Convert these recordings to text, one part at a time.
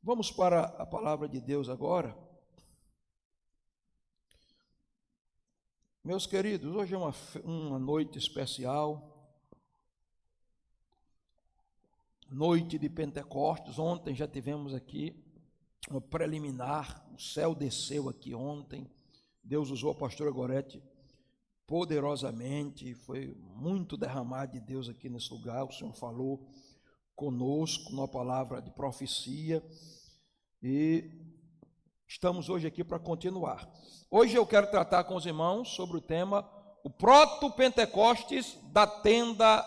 Vamos para a palavra de Deus agora. Meus queridos, hoje é uma noite especial, noite de Pentecostes. Ontem já tivemos aqui uma preliminar, o céu desceu aqui ontem, Deus usou a pastora Gorete poderosamente, foi muito derramado de Deus aqui nesse lugar. O Senhor falou conosco numa palavra de profecia e estamos hoje aqui para continuar. Hoje eu quero tratar com os irmãos sobre o tema o proto-Pentecostes da tenda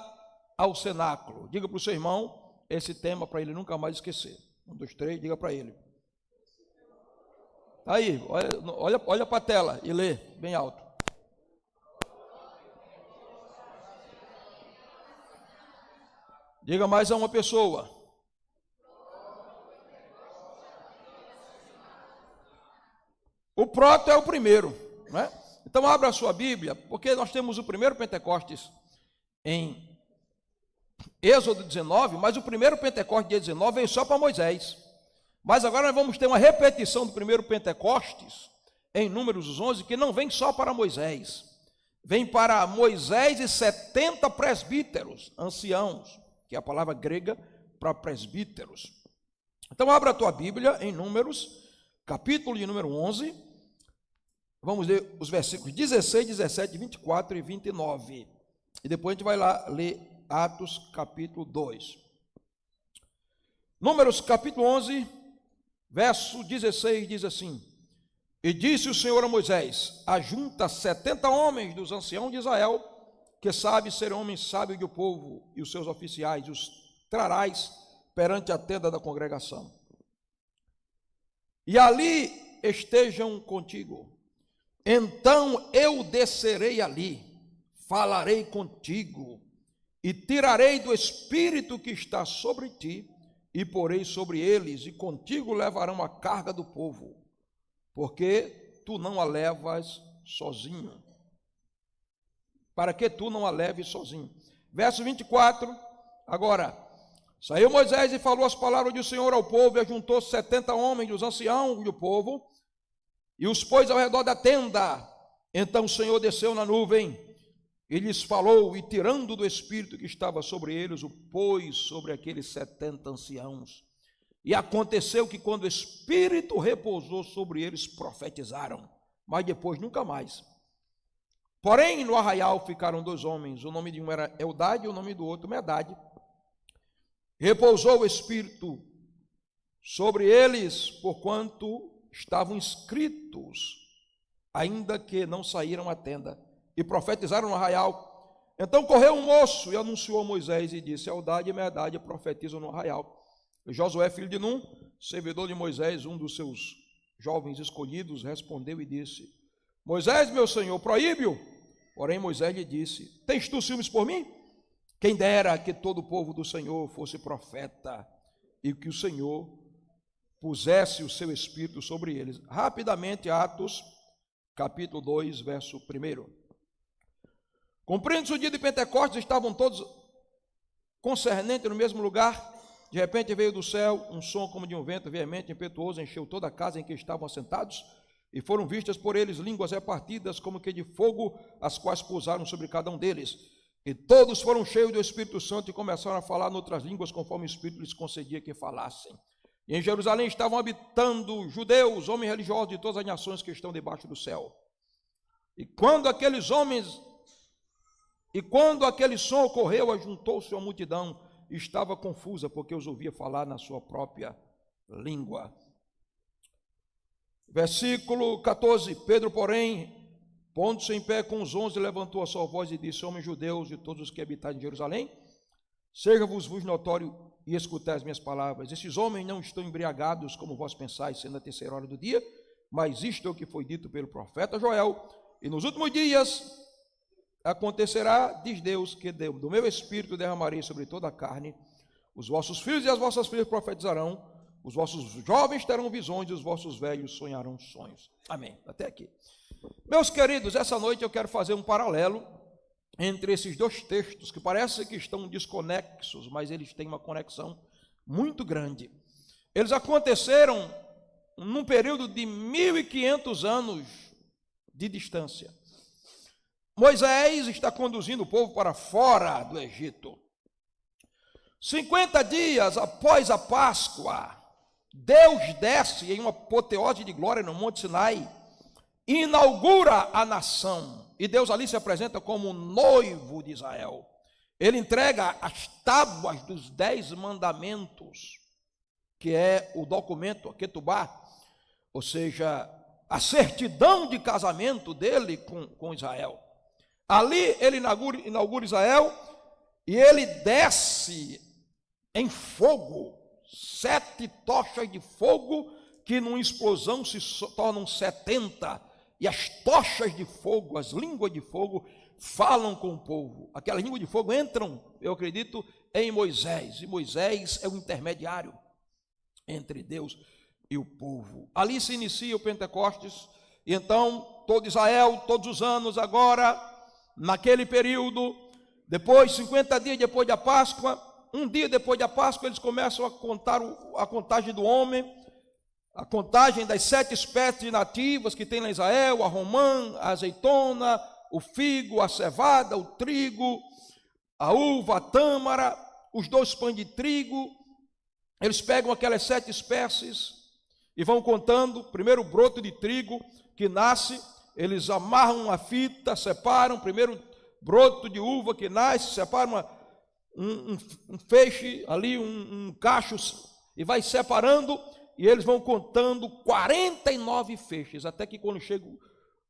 ao cenáculo. Diga para o seu irmão esse tema para ele nunca mais esquecer. 1, 2, 3, diga para ele. Aí, olha para a tela e lê bem alto. Diga mais a uma pessoa. O proto é o primeiro, né? Então abra a sua Bíblia, porque nós temos o primeiro Pentecostes em Êxodo 19, mas o primeiro Pentecostes de 19 veio só para Moisés. Mas agora nós vamos ter uma repetição do primeiro Pentecostes em Números 11, que não vem só para Moisés, vem para Moisés e 70 presbíteros, anciãos, que é a palavra grega para presbíteros. Então abra a tua Bíblia em Números, capítulo de número 11, vamos ler os versículos 16, 17, 24 e 29. E depois a gente vai lá ler Atos, capítulo 2. Números, capítulo 11, verso 16, diz assim: E disse o Senhor a Moisés: Ajunta 70 homens dos anciãos de Israel, que sabe ser homens sábios do povo, e os seus oficiais, e os trarás perante a tenda da congregação. E ali estejam contigo. Então eu descerei ali, falarei contigo, e tirarei do espírito que está sobre ti, e porei sobre eles, e contigo levarão a carga do povo, porque tu não a levas sozinho. Para que tu não a leves sozinho. Verso 24, agora, saiu Moisés e falou as palavras do Senhor ao povo, e ajuntou 70 homens dos anciãos do povo, e os pôs ao redor da tenda. Então o Senhor desceu na nuvem, e lhes falou, e tirando do espírito que estava sobre eles, o pôs sobre aqueles 70 anciãos. E aconteceu que quando o espírito repousou sobre eles, profetizaram, mas depois nunca mais. Porém, no arraial ficaram 2 homens, o nome de um era Eldade e o nome do outro Medade. Repousou o espírito sobre eles, porquanto estavam inscritos, ainda que não saíram à tenda, e profetizaram no arraial. Então correu um moço e anunciou a Moisés e disse: Eldade e Medade profetizam no arraial. E Josué, filho de Num, servidor de Moisés, um dos seus jovens escolhidos, respondeu e disse: Moisés, meu senhor, proíbe-o. Porém Moisés lhe disse: Tens tu ciúmes por mim? Quem dera que todo o povo do Senhor fosse profeta, e que o Senhor pusesse o seu espírito sobre eles. Rapidamente, Atos, capítulo 2, verso 1. Cumprindo-se o dia de Pentecostes, estavam todos concernentes no mesmo lugar. De repente veio do céu um som como de um vento veemente, impetuoso, encheu toda a casa em que estavam assentados, e foram vistas por eles línguas repartidas como que de fogo, as quais pousaram sobre cada um deles. E todos foram cheios do Espírito Santo e começaram a falar noutras línguas, conforme o Espírito lhes concedia que falassem. E em Jerusalém estavam habitando judeus, homens religiosos de todas as nações que estão debaixo do céu. E quando aquele som ocorreu, ajuntou-se a multidão e estava confusa, porque os ouvia falar na sua própria língua. Versículo 14, Pedro, porém, pondo-se em pé com os 11, levantou a sua voz e disse: Homens judeus e todos os que habitam em Jerusalém, seja-vos notório e escutai as minhas palavras. Esses homens não estão embriagados, como vós pensais, sendo a 3ª hora do dia, mas isto é o que foi dito pelo profeta Joel. E nos últimos dias acontecerá, diz Deus, que do meu espírito derramarei sobre toda a carne. Os vossos filhos e as vossas filhas profetizarão, os vossos jovens terão visões e os vossos velhos sonharão sonhos. Amém. Até aqui. Meus queridos, essa noite eu quero fazer um paralelo entre esses 2 textos, que parece que estão desconexos, mas eles têm uma conexão muito grande. eles aconteceram num período de 1.500 anos de distância. Moisés está conduzindo o povo para fora do Egito. 50 dias após a Páscoa, Deus desce em uma apoteose de glória no Monte Sinai, inaugura a nação, e Deus ali se apresenta como noivo de Israel. Ele entrega as tábuas dos 10 mandamentos, que é o documento, a Ketubá, ou seja, a certidão de casamento dele com Israel. Ali ele inaugura Israel, e ele desce em fogo, 7 tochas de fogo, que numa explosão se tornam 70, e as tochas de fogo, as línguas de fogo, falam com o povo. Aquelas línguas de fogo entram, eu acredito, em Moisés, e Moisés é o intermediário entre Deus e o povo. Ali se inicia o Pentecostes, e então todo Israel, todos os anos agora, naquele período, depois, 50 dias depois da Páscoa, um dia depois da Páscoa, eles começam a contar a contagem do homem, a contagem das 7 espécies nativas que tem lá em Israel, a romã, a azeitona, o figo, a cevada, o trigo, a uva, a tâmara, os 2 pães de trigo. Eles pegam aquelas 7 espécies e vão contando. Primeiro broto de trigo que nasce, eles amarram uma fita, separam. Primeiro broto de uva que nasce, separam um feixe ali, um cacho, e vai separando, e eles vão contando 49 feixes, até que quando chega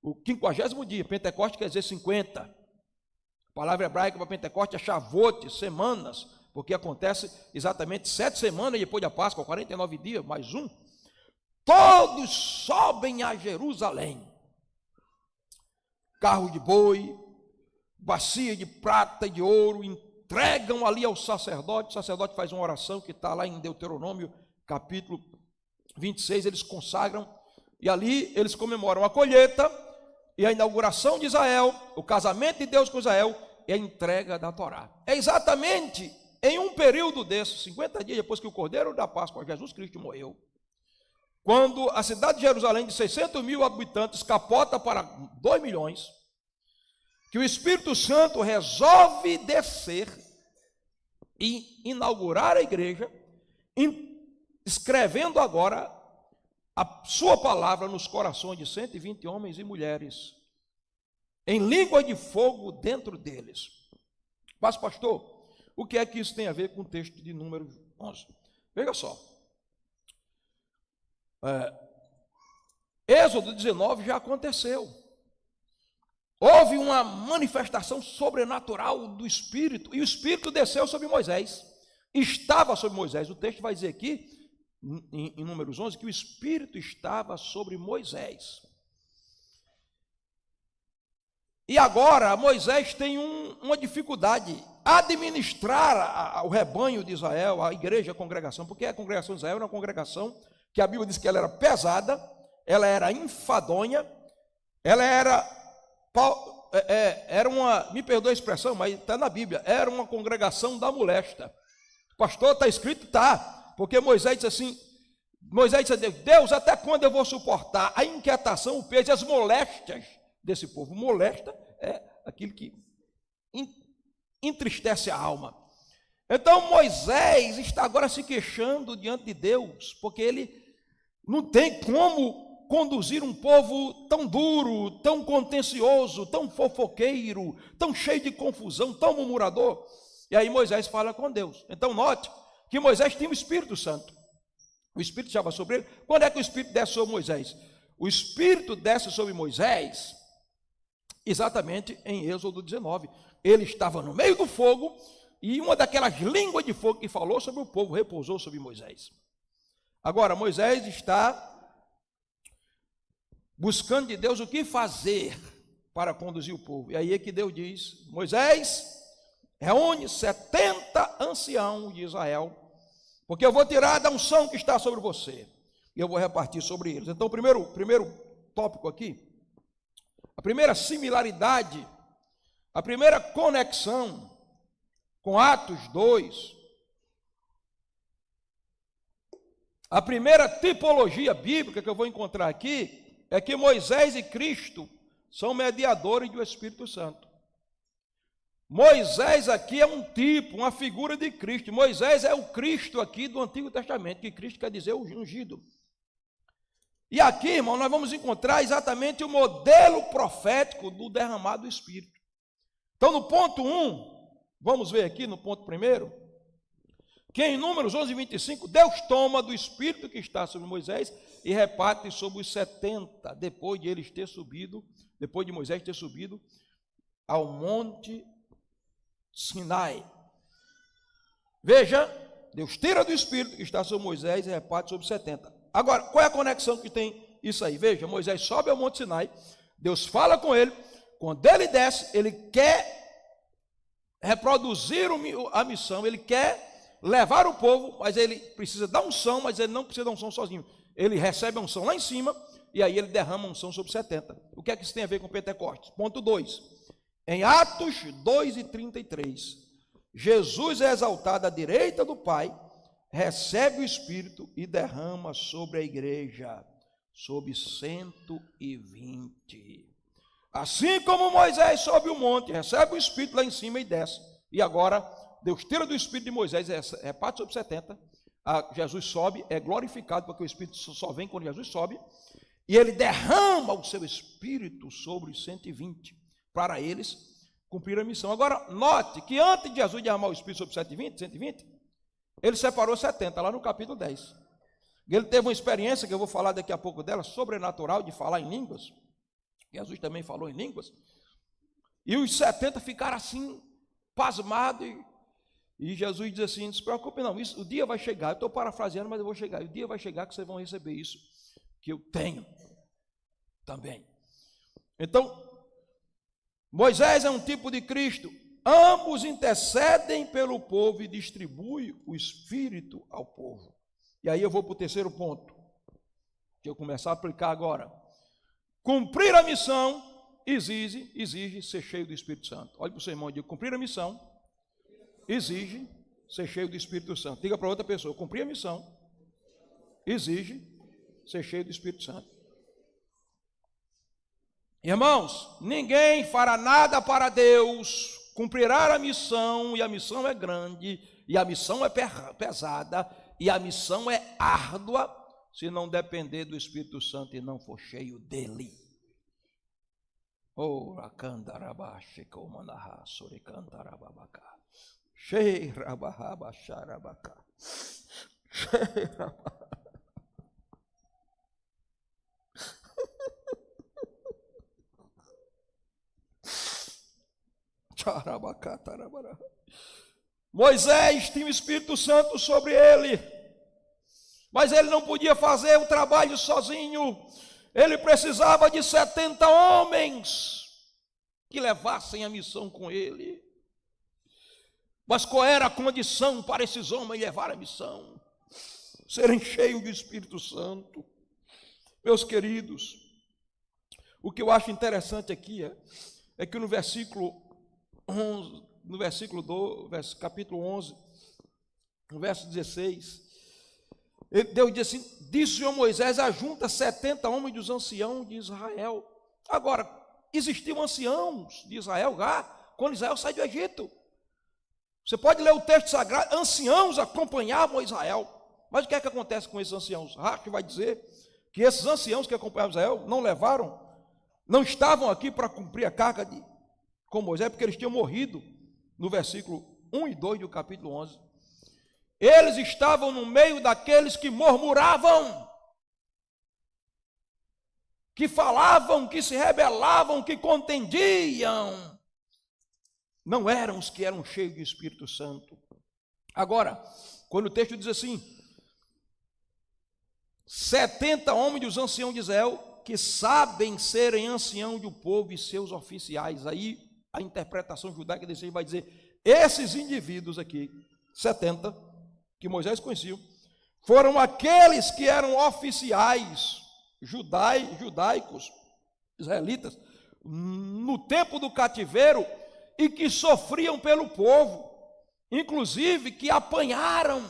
o 50º dia, Pentecoste quer dizer 50. A palavra hebraica para Pentecoste é Shavuot, semanas, porque acontece exatamente 7 semanas depois da Páscoa, 49 dias, mais um. Todos sobem a Jerusalém. Carro de boi, bacia de prata e de ouro, entregam ali ao sacerdote. O sacerdote faz uma oração que está lá em Deuteronômio, capítulo 26, eles consagram, e ali eles comemoram a colheita, e a inauguração de Israel, o casamento de Deus com Israel, e a entrega da Torá. É exatamente em um período desses, 50 dias depois que o Cordeiro da Páscoa, Jesus Cristo, morreu, quando a cidade de Jerusalém, de 600.000 habitantes, capota para 2 milhões, que o Espírito Santo resolve descer e inaugurar a igreja, escrevendo agora a sua palavra nos corações de 120 homens e mulheres, em língua de fogo dentro deles. Mas, pastor, o que é que isso tem a ver com o texto de Números 11? Veja só. Êxodo 19 já aconteceu. Houve uma manifestação sobrenatural do Espírito, e o Espírito desceu sobre Moisés, estava sobre Moisés. O texto vai dizer aqui, em Números 11, que o Espírito estava sobre Moisés. E agora Moisés tem uma dificuldade, administrar o rebanho de Israel, a igreja, a congregação, porque a congregação de Israel era uma congregação que a Bíblia diz que ela era pesada, ela era enfadonha, ela era uma, me perdoe a expressão, mas está na Bíblia, era uma congregação da molesta. Pastor, está escrito? Está, porque Moisés disse assim, Moisés disse a Deus, Deus, até quando eu vou suportar a inquietação, o peso e as moléstias desse povo? Molesta é aquilo que entristece a alma. Então Moisés está agora se queixando diante de Deus, porque ele não tem como conduzir um povo tão duro, tão contencioso, tão fofoqueiro, tão cheio de confusão, tão murmurador. E aí Moisés fala com Deus. Então note que Moisés tinha o Espírito Santo. O Espírito estava sobre ele. Quando é que o Espírito desce sobre Moisés? O Espírito desce sobre Moisés exatamente em Êxodo 19. Ele estava no meio do fogo, e uma daquelas línguas de fogo que falou sobre o povo repousou sobre Moisés. Agora Moisés está buscando de Deus o que fazer para conduzir o povo. E aí é que Deus diz, Moisés, reúne 70 anciãos de Israel, porque eu vou tirar da unção que está sobre você, e eu vou repartir sobre eles. Então, o primeiro tópico aqui, a primeira similaridade, a primeira conexão com Atos 2, A primeira tipologia bíblica que eu vou encontrar aqui é que Moisés e Cristo são mediadores do Espírito Santo. Moisés aqui é um tipo, uma figura de Cristo. Moisés é o Cristo aqui do Antigo Testamento, que Cristo quer dizer o ungido. E aqui, irmão, nós vamos encontrar exatamente o modelo profético do derramado do Espírito. Então, no ponto 1, vamos ver aqui no ponto 1, que em Números 11:25, Deus toma do Espírito que está sobre Moisés e reparte sobre os 70, depois de Moisés ter subido ao monte Sinai. Veja, Deus tira do Espírito que está sobre Moisés e reparte sobre 70. Agora, qual é a conexão que tem isso aí? Veja, Moisés sobe ao monte Sinai, Deus fala com ele, quando ele desce, ele quer reproduzir a missão, ele quer levar o povo, mas ele precisa da unção, mas ele não precisa da unção sozinho. Ele recebe a unção lá em cima, e aí ele derrama a unção sobre 70. O que é que isso tem a ver com Pentecostes? Ponto 2. Em Atos 2:33, Jesus é exaltado à direita do Pai, recebe o Espírito e derrama sobre a igreja, sobre 120. Assim como Moisés sobe o monte, recebe o Espírito lá em cima e desce. E agora, Deus tira do Espírito de Moisés, reparte sobre 70. Jesus sobe, é glorificado, porque o Espírito só vem quando Jesus sobe. E ele derrama o seu Espírito sobre os 120, para eles cumprir a missão. Agora, note que antes de Jesus derramar o Espírito sobre 120, ele separou 70, lá no capítulo 10. Ele teve uma experiência, que eu vou falar daqui a pouco dela, sobrenatural, de falar em línguas. Jesus também falou em línguas. E os 70 ficaram assim, pasmados. E Jesus diz assim: não se preocupe não, o dia vai chegar. Eu estou parafraseando, mas eu vou chegar. O dia vai chegar que vocês vão receber isso, que eu tenho também. Então, Moisés é um tipo de Cristo. Ambos intercedem pelo povo e distribuem o Espírito ao povo. E aí eu vou para o terceiro ponto, que eu começar a aplicar agora. Cumprir a missão exige ser cheio do Espírito Santo. Olha para o seu irmão e diga: cumprir a missão exige ser cheio do Espírito Santo. Diga para outra pessoa: cumprir a missão exige ser cheio do Espírito Santo. Irmãos, ninguém fará nada para Deus, cumprirá a missão, e a missão é grande, e a missão é pesada, e a missão é árdua, se não depender do Espírito Santo e não for cheio dele. Oh, racandarabá, shekomanahá, suricantarababacá, sheirabahaba, xarabacá, sheirabahá. Moisés tinha o Espírito Santo sobre ele, mas ele não podia fazer o trabalho sozinho. Ele precisava de 70 homens que levassem a missão com ele. Mas qual era a condição para esses homens levar a missão? Serem cheios do Espírito Santo. Meus queridos, o que eu acho interessante aqui é que no versículo 11, capítulo 11, no verso 16, Deus diz assim: disse o Senhor Moisés: ajunta 70 homens dos anciãos de Israel. Agora, existiam anciãos de Israel já quando Israel saiu do Egito. Você pode ler o texto sagrado, anciãos acompanhavam Israel. Mas o que é que acontece com esses anciãos? Racho vai dizer que esses anciãos que acompanhavam Israel não estavam aqui para cumprir a carga com Moisés, porque eles tinham morrido, no versículo 1 e 2 do capítulo 11. Eles estavam no meio daqueles que murmuravam, que falavam, que se rebelavam, que contendiam. Não eram os que eram cheios do Espírito Santo. Agora, quando o texto diz assim: 70 homens dos anciãos de Israel, que sabem serem anciãos do povo e seus oficiais. Aí a interpretação judaica desse vai dizer: esses indivíduos aqui, 70, que Moisés conheceu, foram aqueles que eram oficiais judaicos, israelitas, no tempo do cativeiro, e que sofriam pelo povo, inclusive que apanharam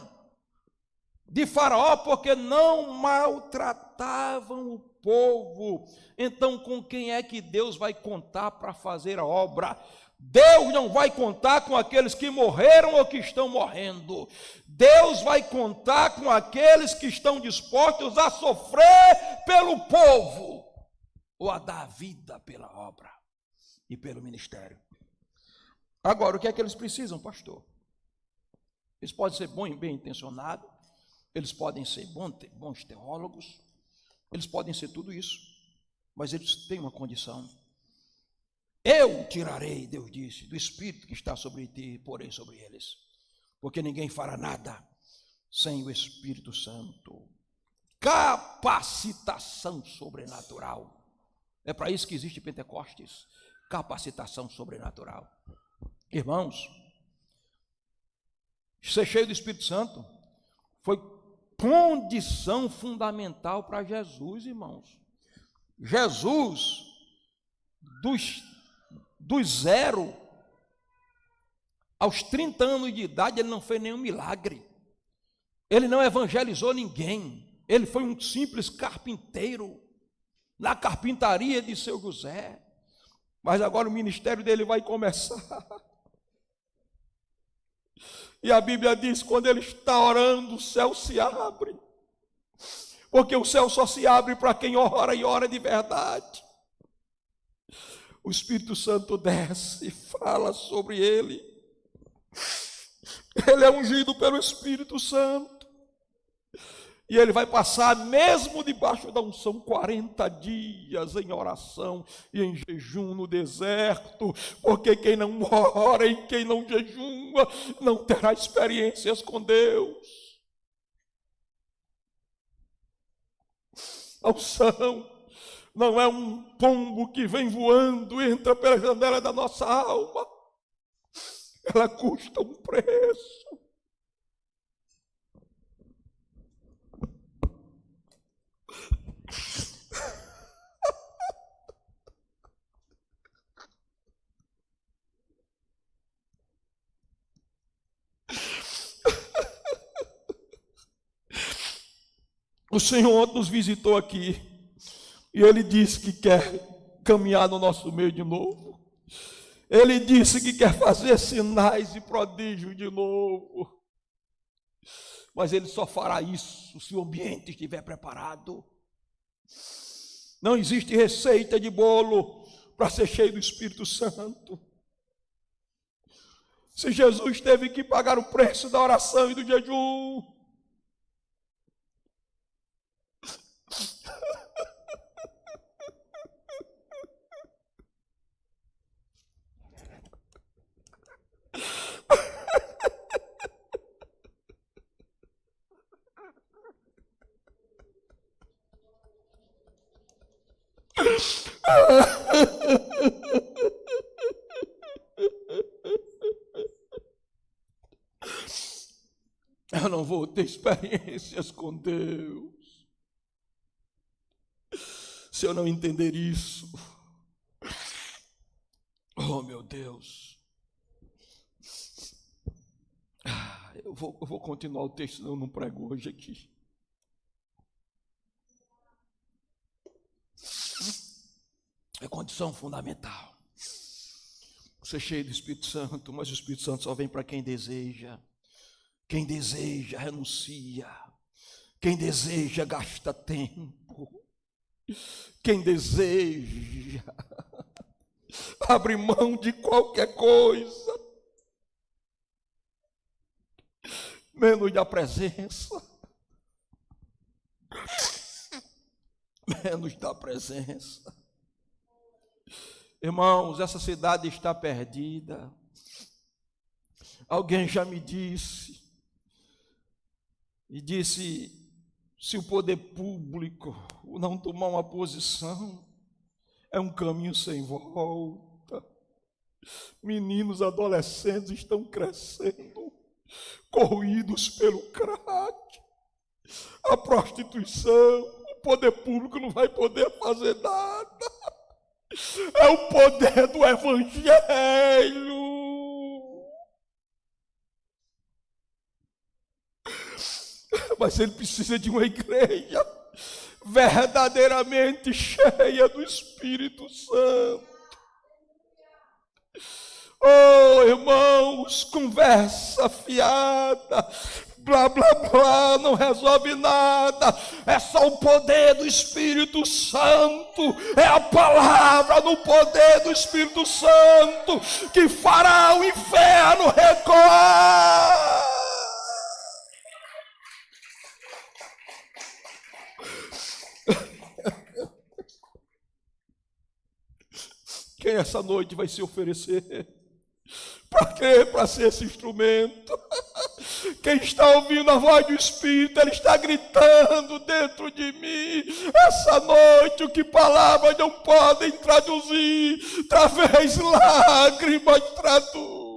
de Faraó, porque não maltratavam o povo. Então, com quem é que Deus vai contar para fazer a obra? Deus não vai contar com aqueles que morreram ou que estão morrendo. Deus vai contar com aqueles que estão dispostos a sofrer pelo povo, ou a dar vida pela obra e pelo ministério. Agora, o que é que eles precisam, pastor? Eles podem ser bem intencionados, eles podem ser bons teólogos, eles podem ser tudo isso, mas eles têm uma condição. Eu tirarei, Deus disse, do Espírito que está sobre ti e porei sobre eles, porque ninguém fará nada sem o Espírito Santo. Capacitação sobrenatural. É para isso que existe Pentecostes, capacitação sobrenatural. Irmãos, ser cheio do Espírito Santo foi condição fundamental para Jesus, irmãos. Jesus, dos 0 aos 30 anos de idade, ele não fez nenhum milagre. Ele não evangelizou ninguém. Ele foi um simples carpinteiro na carpintaria de seu José. Mas agora o ministério dele vai começar. E a Bíblia diz, quando ele está orando, o céu se abre. Porque o céu só se abre para quem ora e ora de verdade. O Espírito Santo desce e fala sobre ele. Ele é ungido pelo Espírito Santo. E ele vai passar, mesmo debaixo da unção, 40 dias em oração e em jejum no deserto, porque quem não ora e quem não jejuma não terá experiências com Deus. A unção não é um pombo que vem voando e entra pela janela da nossa alma. Ela custa um preço. O Senhor nos visitou aqui e Ele disse que quer caminhar no nosso meio de novo. Ele disse que quer fazer sinais e prodígios de novo. Mas Ele só fará isso se o ambiente estiver preparado. Não existe receita de bolo para ser cheio do Espírito Santo. Se Jesus teve que pagar o preço da oração e do jejum, eu não vou ter experiências com Deus se eu não entender isso. Oh, meu Deus. Eu vou continuar o texto, senão eu não prego hoje aqui. É condição fundamental. Ser cheio do Espírito Santo, mas o Espírito Santo só vem para quem deseja. Quem deseja, renuncia. Quem deseja, gasta tempo. Quem deseja, abre mão de qualquer coisa, menos da presença. Menos da presença. Irmãos, essa cidade está perdida. Alguém já me disse, se o poder público não tomar uma posição, é um caminho sem volta. Meninos, adolescentes estão crescendo, corroídos pelo crack, a prostituição. O poder público não vai poder fazer nada. É o poder do Evangelho. Mas ele precisa de uma igreja verdadeiramente cheia do Espírito Santo. Oh, irmãos, conversa fiada, blá, blá, blá, não resolve nada. É só o poder do Espírito Santo, é a palavra no poder do Espírito Santo que fará o inferno recuar. Quem essa noite vai se oferecer? Para quê? Para ser esse instrumento. Quem está ouvindo a voz do Espírito, ele está gritando dentro de mim. Essa noite, o que palavras não podem traduzir, talvez lágrimas traduzam.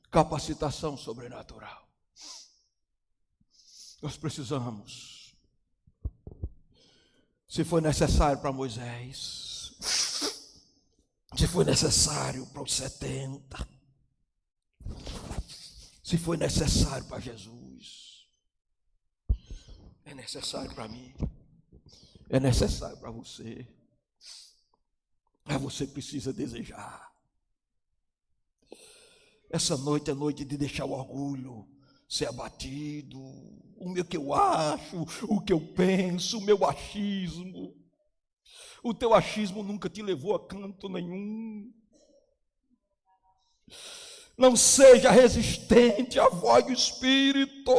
Capacitação sobrenatural. Nós precisamos. Se foi necessário para Moisés, se foi necessário para os 70, se foi necessário para Jesus, é necessário para mim, é necessário para você. Mas você precisa desejar. Essa noite é noite de deixar o orgulho ser abatido, o meu que eu acho, o que eu penso, o meu achismo. O teu achismo nunca te levou a canto nenhum. Não seja resistente à voz do Espírito.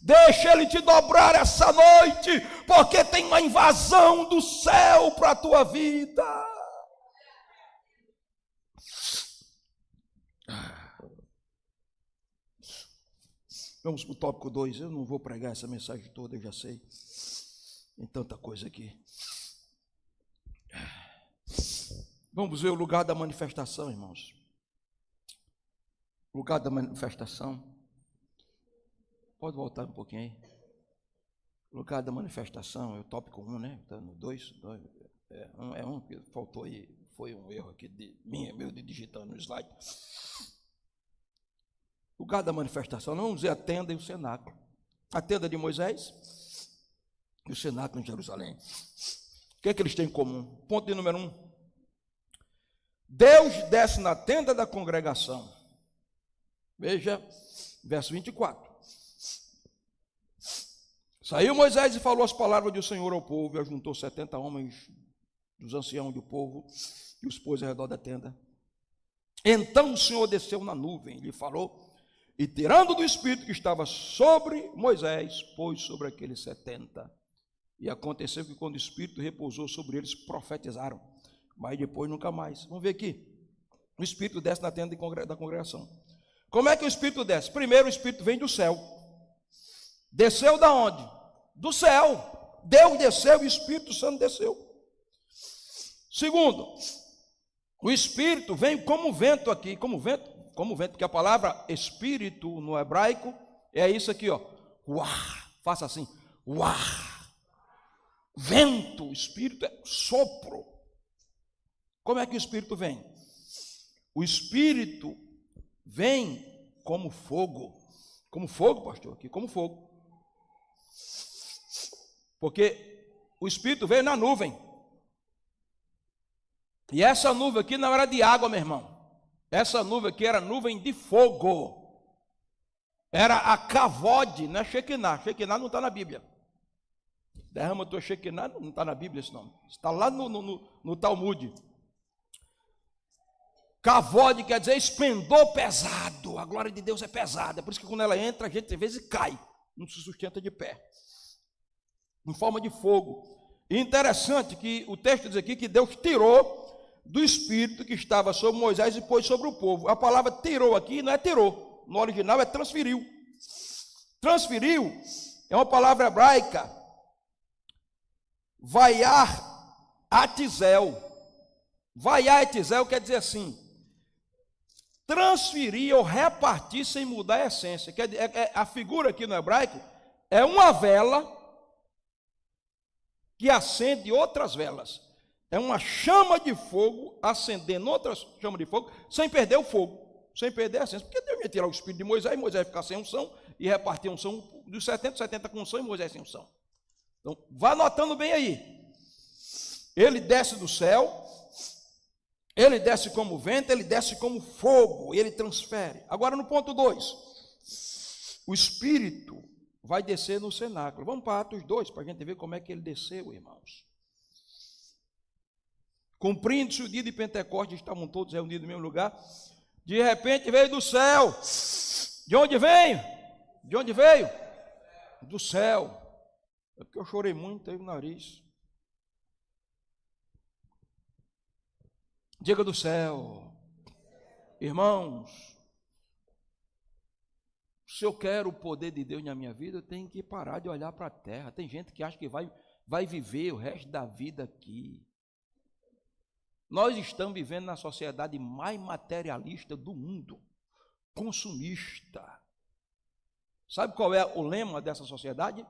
Deixa ele te dobrar essa noite, porque tem uma invasão do céu para a tua vida. Vamos para o tópico 2. Eu não vou pregar essa mensagem toda, eu já sei. Tem tanta coisa aqui. Vamos ver o lugar da manifestação, irmãos. O lugar da manifestação. Pode voltar um pouquinho aí. O lugar da manifestação é o tópico 1, né? Está no 2. É um que faltou aí. Foi um erro aqui meu de digitando no slide. O lugar da manifestação, não vamos dizer a tenda e o cenáculo. A tenda de Moisés e o cenáculo em Jerusalém. O que é que eles têm em comum? Ponto de número 1. Deus desce na tenda da congregação. Veja, verso 24. Saiu Moisés e falou as palavras do Senhor ao povo, e ajuntou 70 homens dos anciãos do povo, e os pôs ao redor da tenda. Então o Senhor desceu na nuvem, lhe falou, e tirando do Espírito que estava sobre Moisés, pôs sobre aqueles 70. E aconteceu que quando o Espírito repousou sobre eles, profetizaram, mas depois nunca mais. Vamos ver aqui. O Espírito desce na tenda da congregação. Como é que o Espírito desce? Primeiro, o Espírito vem do céu. Desceu da onde? Do céu. Deus desceu e o Espírito Santo desceu. Segundo, o Espírito vem como vento aqui, como vento, porque a palavra Espírito no hebraico é isso aqui, ó. Uar, faça assim, uar. Vento, Espírito é sopro. Como é que o Espírito vem? O Espírito vem como fogo. Como fogo, pastor, aqui, como fogo. Porque o Espírito veio na nuvem. E essa nuvem aqui não era de água, meu irmão. Essa nuvem aqui era nuvem de fogo. Era a Kavod, não é Shekinah. Shekinah não está na Bíblia. Derrama tua Shekinah, não está na Bíblia esse nome. Está lá no Talmud. Kavod quer dizer esplendor pesado. A glória de Deus é pesada. É por isso que quando ela entra, a gente às vezes cai. Não se sustenta de pé. Em forma de fogo. E interessante que o texto diz aqui que Deus tirou do Espírito que estava sobre Moisés e pôs sobre o povo. A palavra tirou aqui não é tirou. No original é transferiu. Transferiu é uma palavra hebraica vaiar atizel. Vaiar atizel quer dizer assim, transferir ou repartir sem mudar a essência. A figura aqui no hebraico é uma vela que acende outras velas. É uma chama de fogo acendendo outras chamas de fogo, sem perder o fogo, sem perder a essência. Porque Deus ia tirar o espírito de Moisés, Moisés ia ficar sem unção, e repartir a unção dos 70 com unção, e Moisés sem unção. Então, vá anotando bem aí. Ele desce do céu, ele desce como vento, ele desce como fogo, ele transfere. Agora no ponto 2, o Espírito vai descer no cenáculo. Vamos para Atos 2, para a gente ver como é que ele desceu, irmãos. Cumprindo-se o dia de Pentecostes, estavam todos reunidos no mesmo lugar. De repente veio do céu. De onde veio? De onde veio? Do céu. É porque eu chorei muito aí no nariz. Diga do céu. Irmãos, se eu quero o poder de Deus na minha vida, eu tenho que parar de olhar para a terra. Tem gente que acha que vai viver o resto da vida aqui. Nós estamos vivendo na sociedade mais materialista do mundo, consumista. Sabe qual é o lema dessa sociedade?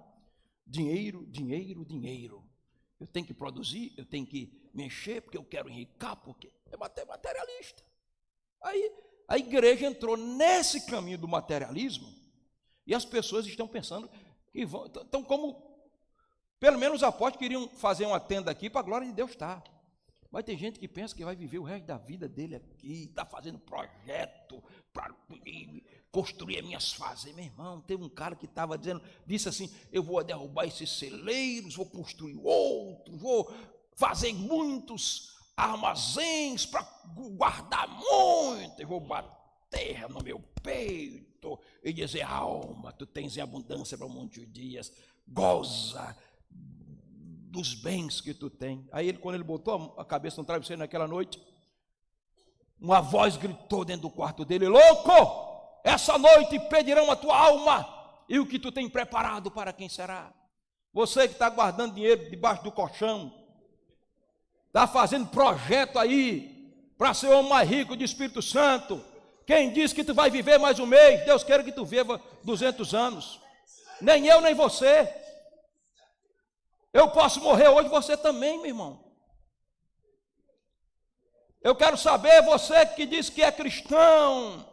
Dinheiro, dinheiro, dinheiro. Eu tenho que produzir, eu tenho que me encher, porque eu quero enricar, porque é materialista. Aí a igreja entrou nesse caminho do materialismo, e as pessoas estão pensando que vão, então como, pelo menos os apóstolos queriam fazer uma tenda aqui para a glória de Deus estar. Mas tem gente que pensa que vai viver o resto da vida dele aqui, está fazendo projeto para construir as minhas fazendas. Meu irmão, teve um cara que disse assim, eu vou derrubar esses celeiros, vou construir outro, vou fazer muitos armazéns para guardar muito, eu vou bater no meu peito e dizer, alma, tu tens em abundância para muitos dias, goza dos bens que tu tem. Aí quando ele botou a cabeça no travesseiro naquela noite, uma voz gritou dentro do quarto dele, louco, essa noite pedirão a tua alma, e o que tu tem preparado para quem será? Você que está guardando dinheiro debaixo do colchão, está fazendo projeto aí, para ser o homem mais rico de Espírito Santo, quem diz que tu vai viver mais um mês? Deus queira que tu viva 200 anos, nem eu nem você. Eu posso morrer hoje, você também, meu irmão. Eu quero saber, você que diz que é cristão,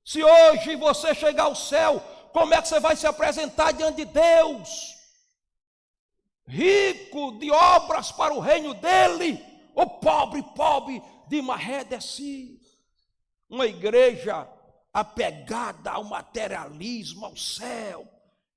se hoje você chegar ao céu, como é que você vai se apresentar diante de Deus? Rico de obras para o reino dele, ou pobre de maré de si? Uma igreja apegada ao materialismo, ao céu,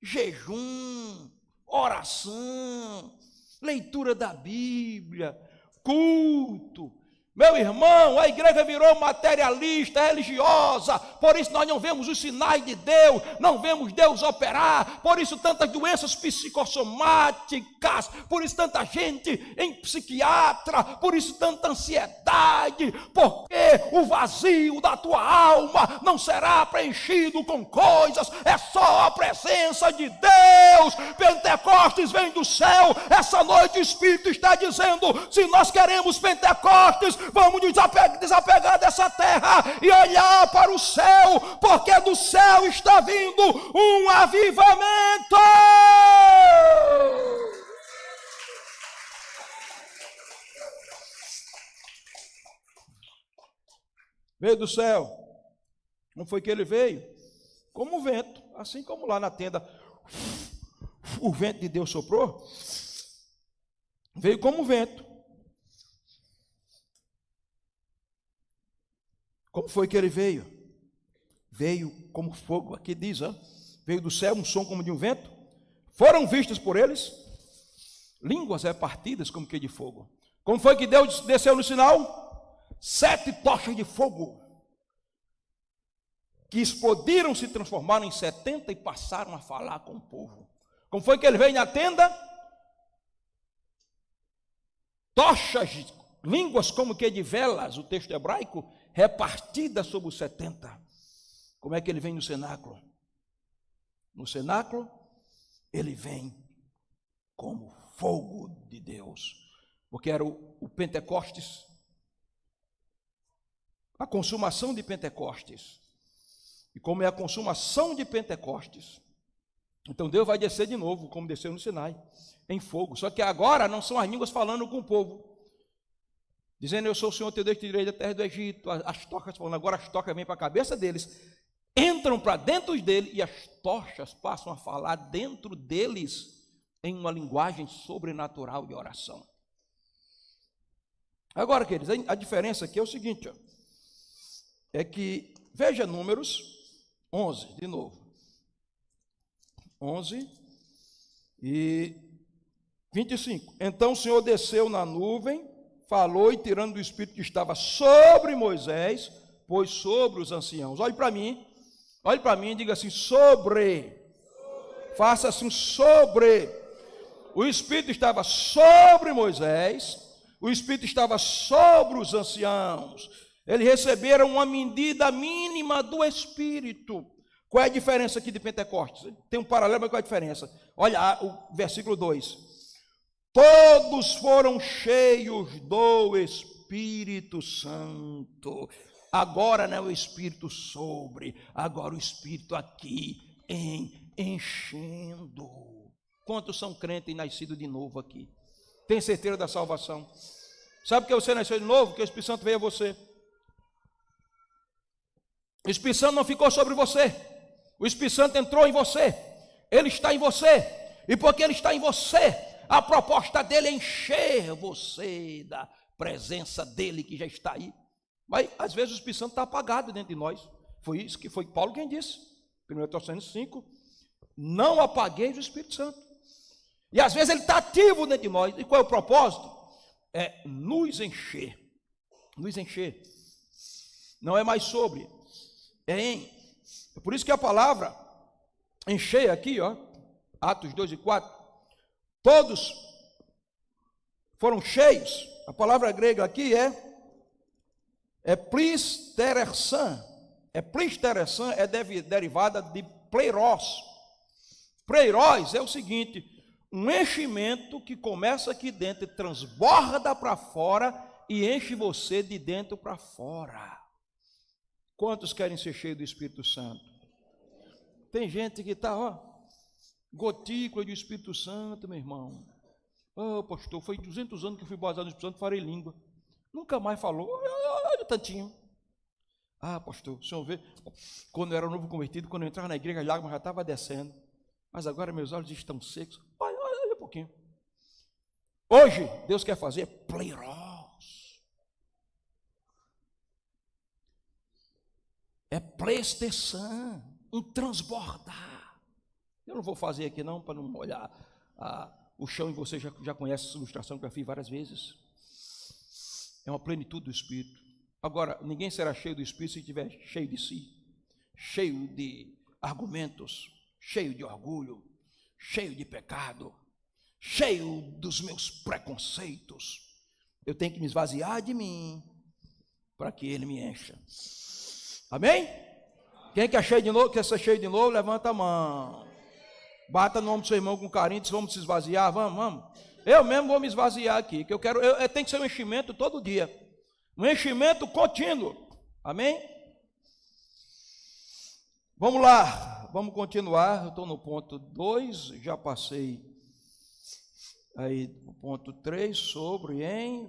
jejum, oração, leitura da Bíblia, culto. Meu irmão, a igreja virou materialista, religiosa, por isso nós não vemos os sinais de Deus, não vemos Deus operar, por isso tantas doenças psicossomáticas, por isso tanta gente em psiquiatra, por isso tanta ansiedade, porque o vazio da tua alma não será preenchido com coisas, é só a presença de Deus. Pentecostes vem do céu, essa noite o Espírito está dizendo, se nós queremos Pentecostes, vamos nos desapegar dessa terra e olhar para o céu, porque do céu está vindo um avivamento. Veio do céu. Como foi que ele veio? Como o vento, assim como lá na tenda o vento de Deus soprou, veio como vento. Como foi que ele veio? Veio como fogo, aqui diz, veio do céu um som como de um vento, foram vistas por eles línguas repartidas como que de fogo. Como foi que Deus desceu no sinal? 7 tochas de fogo, que explodiram, se transformaram em 70 e passaram a falar com o povo. Como foi que ele veio na tenda? Tochas, línguas como que de velas, o texto hebraico, repartidas sobre os 70. Como é que ele vem no cenáculo? No cenáculo, ele vem como fogo de Deus, porque era o Pentecostes, a consumação de Pentecostes. E como é a consumação de Pentecostes, então Deus vai descer de novo, como desceu no Sinai, em fogo. Só que agora não são as línguas falando com o povo, dizendo: eu sou o Senhor teu Deus que te tirei da terra do Egito. As tocas falando, agora as tocas vêm para a cabeça deles, entram para dentro dele, e as tochas passam a falar dentro deles em uma linguagem sobrenatural de oração. Agora, queridos, a diferença aqui é o seguinte, ó, é que, veja Números 11, de novo, 11 e 25. Então o Senhor desceu na nuvem, falou, e tirando do Espírito que estava sobre Moisés, pôs sobre os anciãos. Olhe para mim e diga assim: sobre. Faça assim: sobre. O Espírito estava sobre Moisés, o Espírito estava sobre os anciãos. Eles receberam uma medida mínima do Espírito. Qual é a diferença aqui de Pentecostes? Tem um paralelo, mas qual é a diferença? Olha o versículo 2. Todos foram cheios do Espírito Santo. Agora não é o Espírito sobre, agora o Espírito aqui enchendo. Quantos são crentes e nascidos de novo aqui? Tem certeza da salvação? Sabe por que você nasceu de novo? Porque o Espírito Santo veio a você. O Espírito Santo não ficou sobre você. O Espírito Santo entrou em você. Ele está em você. E porque ele está em você, a proposta dele é encher você da presença dele que já está aí. Mas às vezes o Espírito Santo está apagado dentro de nós. Foi isso que foi Paulo quem disse. 1 Tessalonicenses 5. Não apagueis o Espírito Santo. E às vezes ele está ativo dentro de nós. E qual é o propósito? É nos encher. Nos encher. Não é mais sobre. É em. É por isso que a palavra encher aqui, ó, Atos 2 e 4, todos foram cheios. A palavra grega aqui é plisteresan. Plisteresan é derivada de pleiros. Pleiros é o seguinte: um enchimento que começa aqui dentro e transborda para fora e enche você de dentro para fora. Quantos querem ser cheios do Espírito Santo? Tem gente que está, ó, gotícula do Espírito Santo, meu irmão. Oh, pastor, foi 200 anos que eu fui batizado no Espírito Santo, farei língua. Nunca mais falou, olha o tantinho. Ah, pastor, o senhor vê, quando eu era novo convertido, quando eu entrava na igreja, a lágrima já estava descendo. Mas agora meus olhos estão secos. Olha um pouquinho. Hoje, Deus quer fazer pleiros. É plesteção, um transbordar. Eu não vou fazer aqui não, para não molhar o chão, e você já conhece essa ilustração que eu fiz várias vezes. É uma plenitude do Espírito. Agora, ninguém será cheio do Espírito se estiver cheio de si, cheio de argumentos, cheio de orgulho, cheio de pecado, cheio dos meus preconceitos. Eu tenho que me esvaziar de mim, para que ele me encha. Amém? Quem quer cheio de novo, quer ser cheio de novo, levanta a mão. Bata no ombro do seu irmão com carinho, diz: vamos se esvaziar, vamos. Eu mesmo vou me esvaziar aqui, que eu quero, tem que ser um enchimento todo dia. Um enchimento contínuo. Amém? Vamos lá, vamos continuar. Eu estou no ponto 2, já passei aí o ponto 3 sobre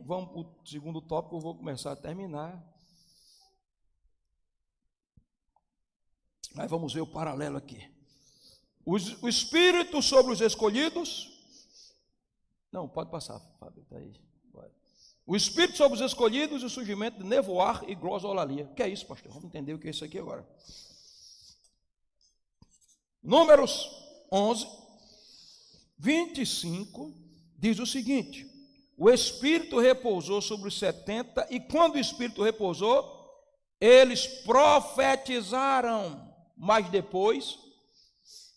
vamos para o segundo tópico, eu vou começar a terminar. Mas vamos ver o paralelo aqui. O Espírito sobre os escolhidos. Não, pode passar, Fábio, está aí. O Espírito sobre os escolhidos e o surgimento de nevoar e glosolalia. O que é isso, pastor? Vamos entender o que é isso aqui agora. Números 11, 25, diz o seguinte: o Espírito repousou sobre os 70, e quando o Espírito repousou, eles profetizaram. Mas depois,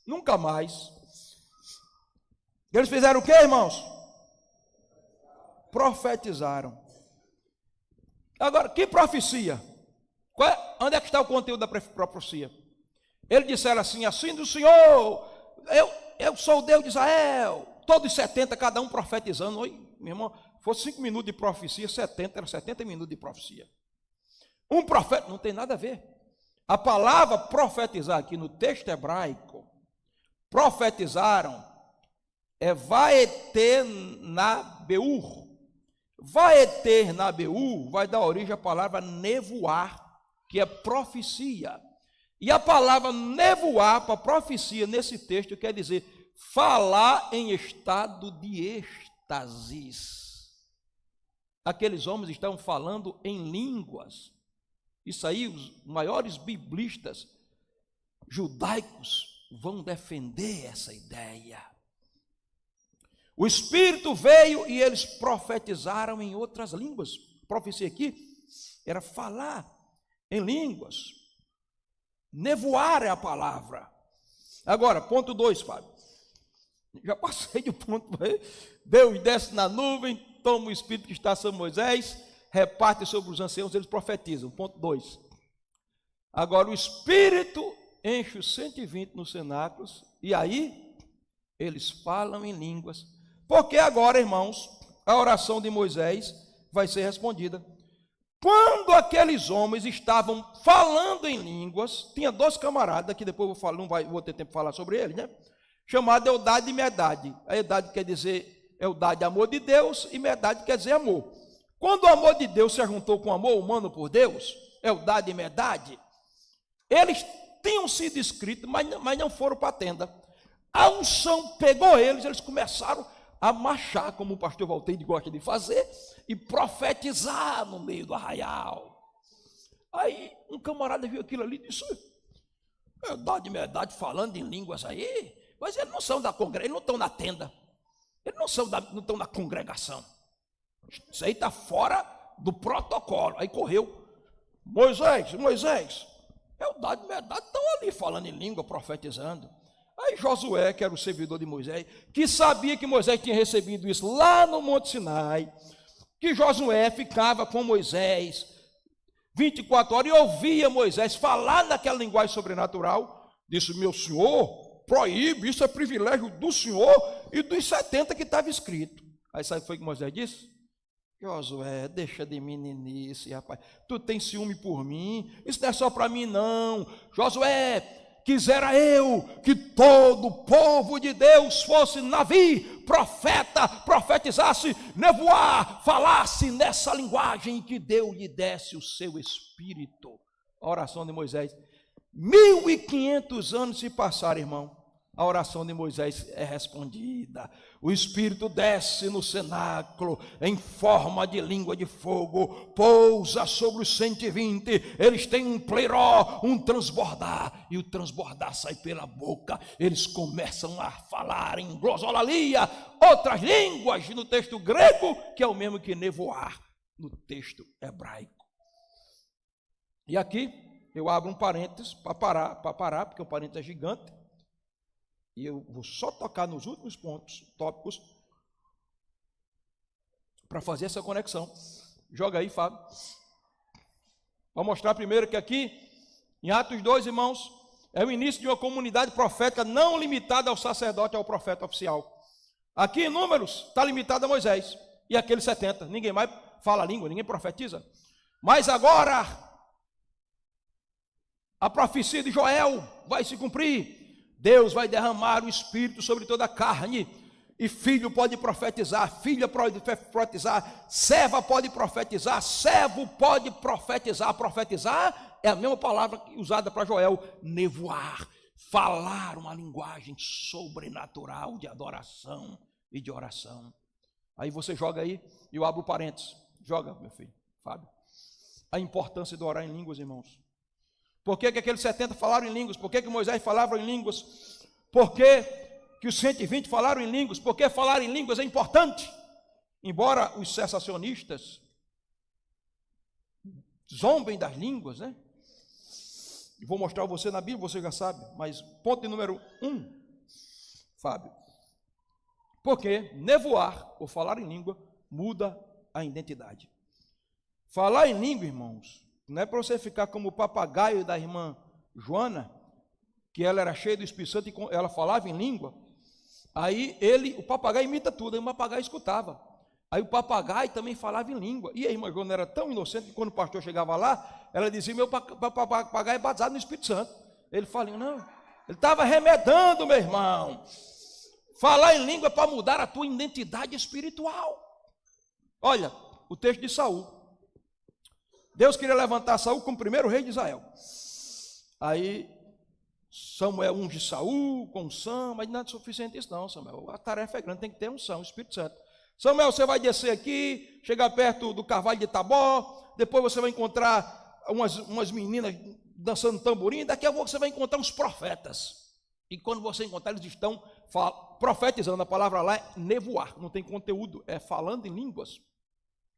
nunca mais. Eles fizeram o que, irmãos? Profetizaram. Agora, que profecia? Onde é que está o conteúdo da profecia? Eles disseram assim: assim do Senhor, eu sou o Deus de Israel, todos 70, cada um profetizando. Oi, meu irmão, fosse 5 minutos de profecia, 70, era 70 minutos de profecia. Um profeta, não tem nada a ver. A palavra profetizar aqui no texto hebraico, profetizaram, é vaeter na beur. Vaeter na beur vai dar origem à palavra nevoar, que é profecia. E a palavra nevoar para profecia nesse texto quer dizer falar em estado de êxtasis. Aqueles homens estavam falando em línguas. Isso aí, os maiores biblistas judaicos vão defender essa ideia. O Espírito veio e eles profetizaram em outras línguas. Profecia aqui era falar em línguas. Nevoar é a palavra. Agora, ponto 2, Fábio. Já passei de ponto. Deus desce na nuvem, toma o Espírito que está sobre Moisés, reparte sobre os anciãos, eles profetizam. Ponto 2. Agora, o Espírito enche os 120 nos cenáculos, e aí eles falam em línguas. Porque agora, irmãos, a oração de Moisés vai ser respondida. Quando aqueles homens estavam falando em línguas, tinha 2 camaradas, que depois eu vou falar, vou ter tempo de falar sobre eles, né? Chamado Eldade e Medade. A Eldade quer dizer, Eldade, amor de Deus, e Medade quer dizer amor. Quando o amor de Deus se juntou com o amor humano por Deus, Eldade e Medade, eles tinham sido escritos, mas não foram para a tenda. A unção pegou eles começaram a marchar, como o pastor Valteide gosta de fazer, e profetizar no meio do arraial. Aí um camarada viu aquilo ali e disse: Eldade e Medade falando em línguas aí, mas eles não são da congregação, eles não estão na tenda, eles não estão na congregação. Isso aí está fora do protocolo. Aí correu: Moisés, Eldade e Medade estão ali falando em língua, profetizando. Aí Josué, que era o servidor de Moisés, que sabia que Moisés tinha recebido isso lá no Monte Sinai, que Josué ficava com Moisés 24 horas e ouvia Moisés falar naquela linguagem sobrenatural, disse: meu senhor, proíbe, isso é privilégio do senhor e dos 70 que estava escrito. Aí sabe o que foi que Moisés disse? Josué, deixa de meninice, rapaz, tu tem ciúme por mim, isso não é só para mim não. Josué, quisera eu que todo o povo de Deus fosse Navi, profeta, profetizasse, nevoar, falasse nessa linguagem, e que Deus lhe desse o seu espírito. A oração de Moisés. 1500 anos se passaram, irmão, a oração de Moisés é respondida. O Espírito desce no cenáculo em forma de língua de fogo, pousa sobre os 120, eles têm um pleró, um transbordar, e o transbordar sai pela boca, eles começam a falar em glosolalia, outras línguas no texto grego, que é o mesmo que nevoar no texto hebraico. E aqui eu abro um parênteses para parar, porque o parênteses é gigante. E eu vou só tocar nos últimos tópicos, para fazer essa conexão. Joga aí, Fábio. Vou mostrar primeiro que aqui, em Atos 2, irmãos, é o início de uma comunidade profética não limitada ao sacerdote, ao profeta oficial. Aqui em Números, está limitado a Moisés e aqueles 70. Ninguém mais fala a língua, ninguém profetiza. Mas agora, a profecia de Joel vai se cumprir. Deus vai derramar o Espírito sobre toda a carne, e filho pode profetizar, filha pode profetizar, serva pode profetizar, servo pode profetizar. Profetizar é a mesma palavra usada para Joel, nevoar, falar uma linguagem sobrenatural de adoração e de oração. Aí você joga aí, e eu abro parênteses. Joga, meu filho, Fábio. A importância de orar em línguas, irmãos. Por que aqueles 70 falaram em línguas? Por que Moisés falava em línguas? Por que os 120 falaram em línguas? Porque falar em línguas é importante. Embora os cessacionistas zombem das línguas, né? E vou mostrar a você na Bíblia, você já sabe. Mas ponto número 1, Fábio. Porque nevoar ou falar em língua muda a identidade. Falar em língua, irmãos, não é para você ficar como o papagaio da irmã Joana, que ela era cheia do Espírito Santo e ela falava em língua. Aí o papagaio imita tudo, aí o papagaio escutava. Aí o papagaio também falava em língua. E a irmã Joana era tão inocente que quando o pastor chegava lá, ela dizia: meu papagaio é batizado no Espírito Santo. Ele falou: não, ele estava remedando, meu irmão. Falar em língua é para mudar a tua identidade espiritual. Olha, o texto de Saul. Deus queria levantar Saul como primeiro rei de Israel. Aí Samuel unge Saul com unção, mas não é suficiente isso não, Samuel. A tarefa é grande, tem que ter unção, Espírito Santo. Samuel, você vai descer aqui, chegar perto do carvalho de Tabó, depois você vai encontrar umas meninas dançando tamborim, daqui a pouco você vai encontrar uns profetas. E quando você encontrar, eles estão profetizando. A palavra lá é nevoar, não tem conteúdo, é falando em línguas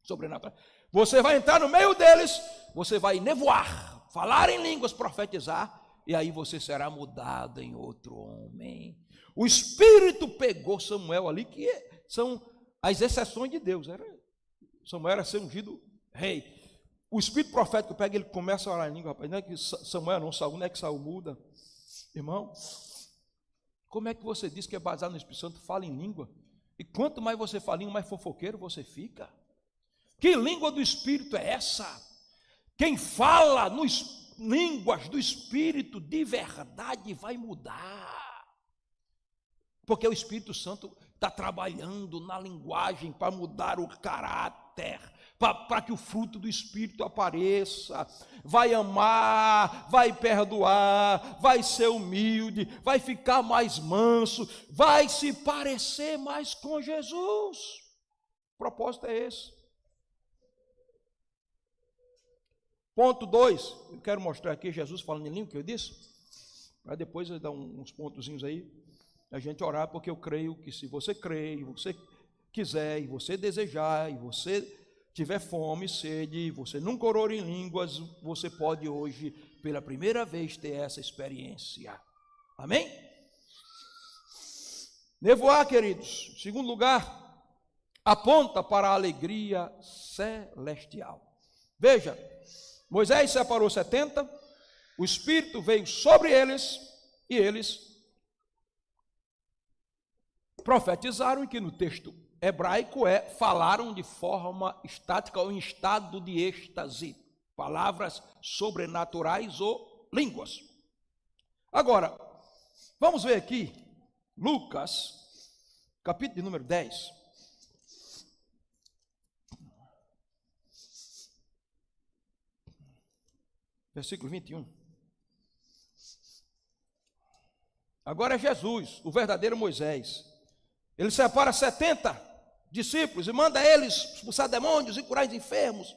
sobrenaturais. Você vai entrar no meio deles, você vai nevoar, falar em línguas, profetizar, e aí você será mudado em outro homem. O Espírito pegou Samuel ali, que são as exceções de Deus. Samuel era ser ungido rei. O Espírito profético pega, ele começa a orar em língua, rapaz. Não é que Samuel não, Saul, não é que Saul muda. Irmão, como é que você diz que é baseado no Espírito Santo, fala em língua? E quanto mais você fala em língua, mais fofoqueiro você fica. Que língua do Espírito é essa? Quem fala nos línguas do Espírito de verdade vai mudar. Porque o Espírito Santo está trabalhando na linguagem para mudar o caráter, para que o fruto do Espírito apareça. Vai amar, vai perdoar, vai ser humilde, vai ficar mais manso, vai se parecer mais com Jesus. O propósito é esse. Ponto 2, eu quero mostrar aqui Jesus falando em língua, que eu disse, para depois eu dar uns pontozinhos aí, a gente orar, porque eu creio que se você crê, e você quiser, e você desejar, e você tiver fome, sede, e você nunca orou em línguas, você pode hoje, pela primeira vez, ter essa experiência. Amém? Nevoar, queridos, em segundo lugar, aponta para a alegria celestial. Veja, Moisés separou 70, o Espírito veio sobre eles, e eles profetizaram, que no texto hebraico falaram de forma estática ou em estado de êxtase, palavras sobrenaturais ou línguas. Agora, vamos ver aqui, Lucas, capítulo de número 10. Versículo 21. Agora é Jesus, o verdadeiro Moisés. Ele separa 70 discípulos e manda eles expulsar demônios e curar os enfermos.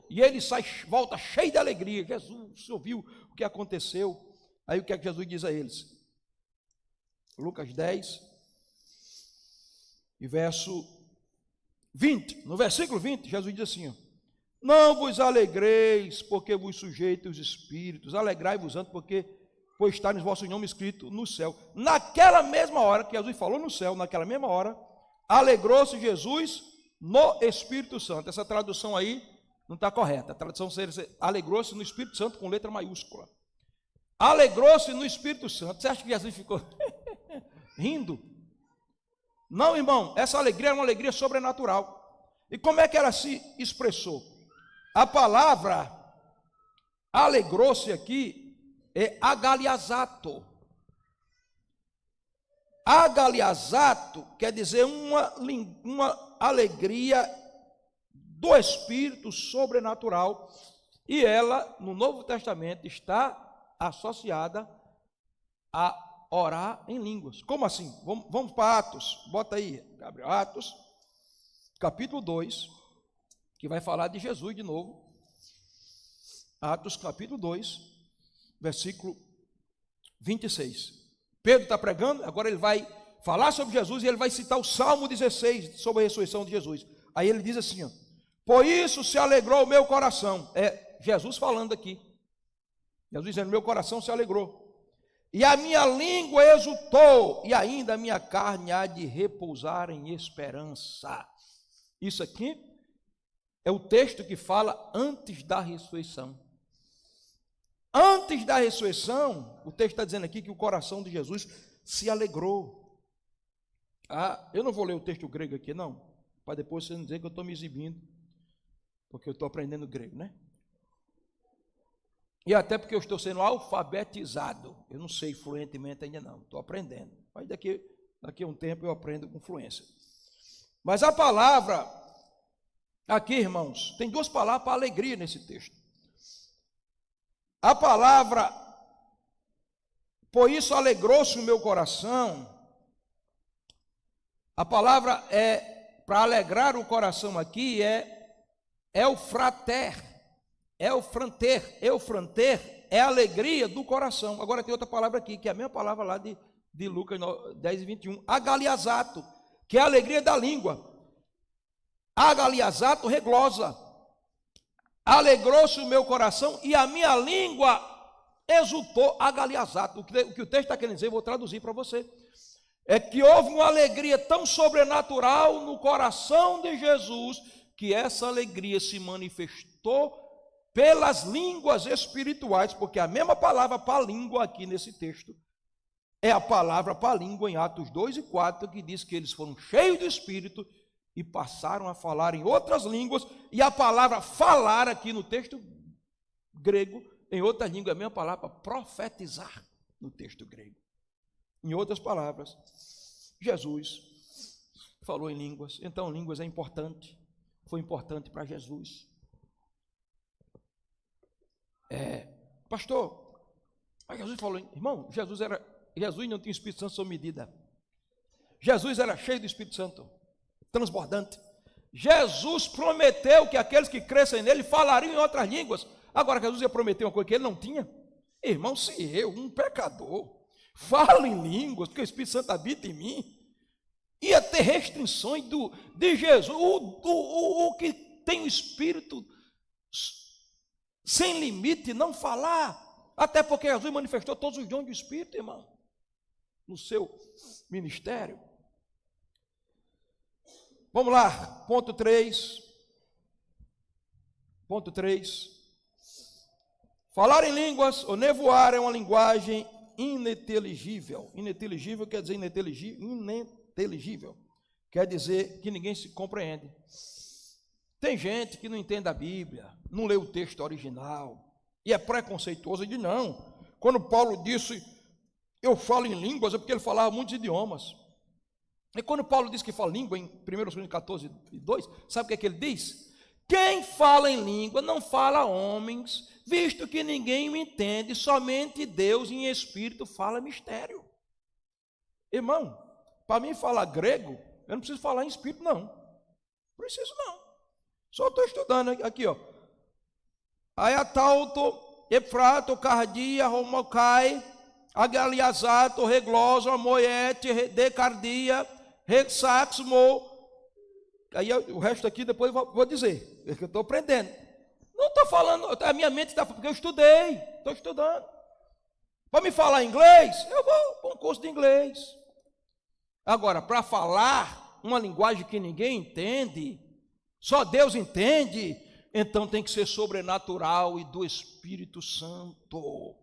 E ele volta cheio de alegria. Jesus, você ouviu o que aconteceu? Aí o que é que Jesus diz a eles? Lucas 10, e verso 20. No versículo 20, Jesus diz assim: não vos alegreis, porque vos sujeito os espíritos, alegrai-vos antes, pois está nos vossos nomes escrito no céu. Naquela mesma hora que Jesus falou no céu, naquela mesma hora, alegrou-se Jesus no Espírito Santo. Essa tradução aí não está correta. A tradução seria alegrou-se no Espírito Santo com letra maiúscula. Alegrou-se no Espírito Santo. Você acha que Jesus ficou rindo? Não, irmão, essa alegria é uma alegria sobrenatural. E como é que ela se expressou? A palavra alegrou-se aqui é agaliazato. Agaliazato quer dizer uma alegria do Espírito sobrenatural. E ela, no Novo Testamento, está associada a orar em línguas. Como assim? Vamos para Atos. Bota aí, Gabriel. Atos, capítulo 2. Que vai falar de Jesus de novo. Atos capítulo 2, versículo 26. Pedro está pregando, agora ele vai falar sobre Jesus e ele vai citar o Salmo 16 sobre a ressurreição de Jesus. Aí ele diz assim, ó: por isso se alegrou o meu coração. É Jesus falando aqui. Jesus dizendo: meu coração se alegrou. E a minha língua exultou, e ainda a minha carne há de repousar em esperança. Isso aqui é o texto que fala antes da ressurreição. Antes da ressurreição, o texto está dizendo aqui que o coração de Jesus se alegrou. Eu não vou ler o texto grego aqui, não, para depois você não dizer que eu estou me exibindo, porque eu estou aprendendo grego, né? E até porque eu estou sendo alfabetizado. Eu não sei fluentemente ainda não, estou aprendendo. Mas daqui a um tempo eu aprendo com fluência. Mas a palavra, aqui, irmãos, tem duas palavras para alegria nesse texto. A palavra, por isso alegrou-se o meu coração. A palavra para alegrar o coração aqui é o frater. Eufranter é a alegria do coração. Agora tem outra palavra aqui, que é a mesma palavra lá de Lucas 10 e 21. Agaliazato, que é a alegria da língua. Agaliazato reglosa. Alegrou-se o meu coração e a minha língua exultou. Agaliazato. O que o texto está querendo dizer, eu vou traduzir para você. É que houve uma alegria tão sobrenatural no coração de Jesus, que essa alegria se manifestou pelas línguas espirituais, porque a mesma palavra para língua aqui nesse texto é a palavra para língua em Atos 2 e 4, que diz que eles foram cheios do Espírito e passaram a falar em outras línguas, e a palavra falar aqui no texto grego, em outras línguas, é a mesma palavra profetizar no texto grego. Em outras palavras, Jesus falou em línguas, então línguas é importante, foi importante para Jesus. Pastor, mas Jesus falou, irmão, Jesus não tinha Espírito Santo sob medida. Jesus era cheio do Espírito Santo, transbordante. Jesus prometeu que aqueles que crescem nele falariam em outras línguas. Agora, Jesus ia prometer uma coisa que ele não tinha? Irmão, se eu, um pecador, falo em línguas, porque o Espírito Santo habita em mim, ia ter restrições de Jesus, o que tem o Espírito sem limite, não falar, até porque Jesus manifestou todos os dons do Espírito, irmão, no seu ministério. Vamos lá, ponto 3. Falar em línguas ou nevoar é uma linguagem ininteligível. Ininteligível quer dizer ininteligível. Quer dizer que ninguém se compreende. Tem gente que não entende a Bíblia, não lê o texto original, e é preconceituoso e diz, não, quando Paulo disse, eu falo em línguas, é porque ele falava muitos idiomas. E quando Paulo diz que fala língua, em 1 Coríntios 14, 2, sabe o que é que ele diz? Quem fala em língua não fala a homens, visto que ninguém me entende, somente Deus em espírito fala mistério. Irmão, para mim falar grego, eu não preciso falar em espírito, não. Preciso não. Só estou estudando aqui, ó. Ayatalto, Efrato, Cardia, Romokai, Agaliazato, Regloso, Moete, Decardia, Rexaxmo. Aí o resto aqui depois eu vou dizer, é que eu estou aprendendo. Não estou falando, a minha mente está, porque eu estudei, estou estudando. Para me falar inglês, eu vou para um curso de inglês. Agora, para falar uma linguagem que ninguém entende, só Deus entende, então tem que ser sobrenatural e do Espírito Santo.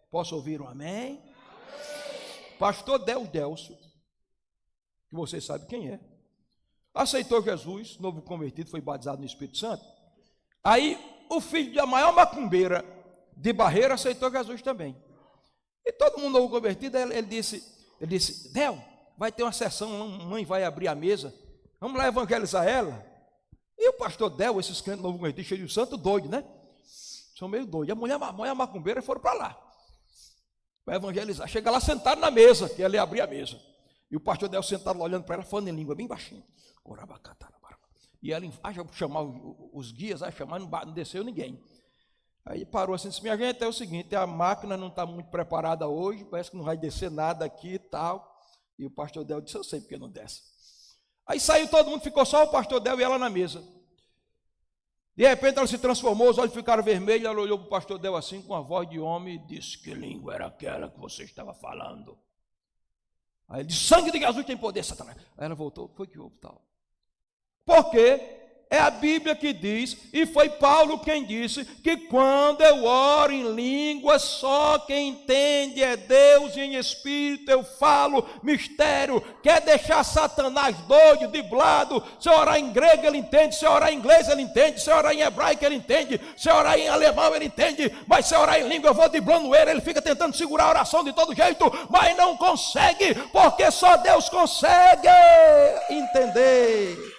Posso ouvir um amém? Pastor Delcio, que você sabe quem é, aceitou Jesus, novo convertido, foi batizado no Espírito Santo. Aí o filho da maior macumbeira de Barreira aceitou Jesus também. E todo mundo novo convertido, ele disse, Del, vai ter uma sessão, mãe vai abrir a mesa, vamos lá evangelizar ela. E o pastor Del, esses crentes novo convertidos, cheio de santo, doido, né? São meio doidos. E a mulher macumbeira foram para lá, para evangelizar. Chega lá sentado na mesa, que ela ia abrir a mesa. E o pastor Del sentado lá olhando para ela, falando em língua bem baixinho. E ela chamar os guias, chamar, não desceu ninguém. Aí parou assim, disse, minha gente, é o seguinte, a máquina não está muito preparada hoje, parece que não vai descer nada aqui e tal. E o pastor Del disse, eu sei porque não desce. Aí saiu todo mundo, ficou só o pastor Del e ela na mesa. De repente ela se transformou, os olhos ficaram vermelhos, ela olhou para o pastor Del assim, com a voz de homem, e disse, que língua era aquela que você estava falando? Aí ele disse, sangue de Jesus tem poder, Satanás. Aí ela voltou, foi que houve tal. Porque É a Bíblia que diz, e foi Paulo quem disse, que quando eu oro em línguas, só quem entende é Deus, e em espírito eu falo mistério. Quer deixar Satanás doido, driblado? Se eu orar em grego ele entende, se eu orar em inglês ele entende, se eu orar em hebraico ele entende, se eu orar em alemão ele entende, mas se eu orar em língua eu vou driblando ele fica tentando segurar a oração de todo jeito, mas não consegue, porque só Deus consegue entender.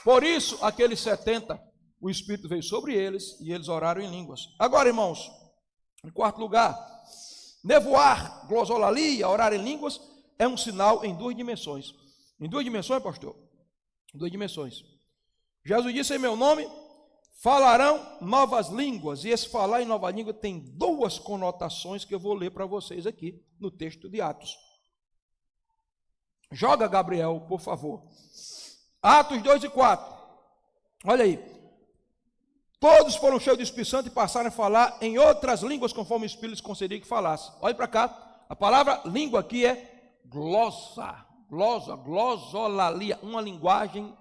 Por isso, aqueles 70, o Espírito veio sobre eles e eles oraram em línguas. Agora, irmãos, em quarto lugar, nevoar, glosolalia, orar em línguas, é um sinal em duas dimensões. Em duas dimensões, pastor? Em duas dimensões. Jesus disse: em meu nome falarão novas línguas. E esse falar em nova língua tem duas conotações que eu vou ler para vocês aqui no texto de Atos. Joga, Gabriel, por favor. Atos 2 e 4. Olha aí. Todos foram cheios do Espírito Santo e passaram a falar em outras línguas, conforme o Espírito lhes concedia que falasse. Olha para cá. A palavra língua aqui é glosolalia, uma linguagem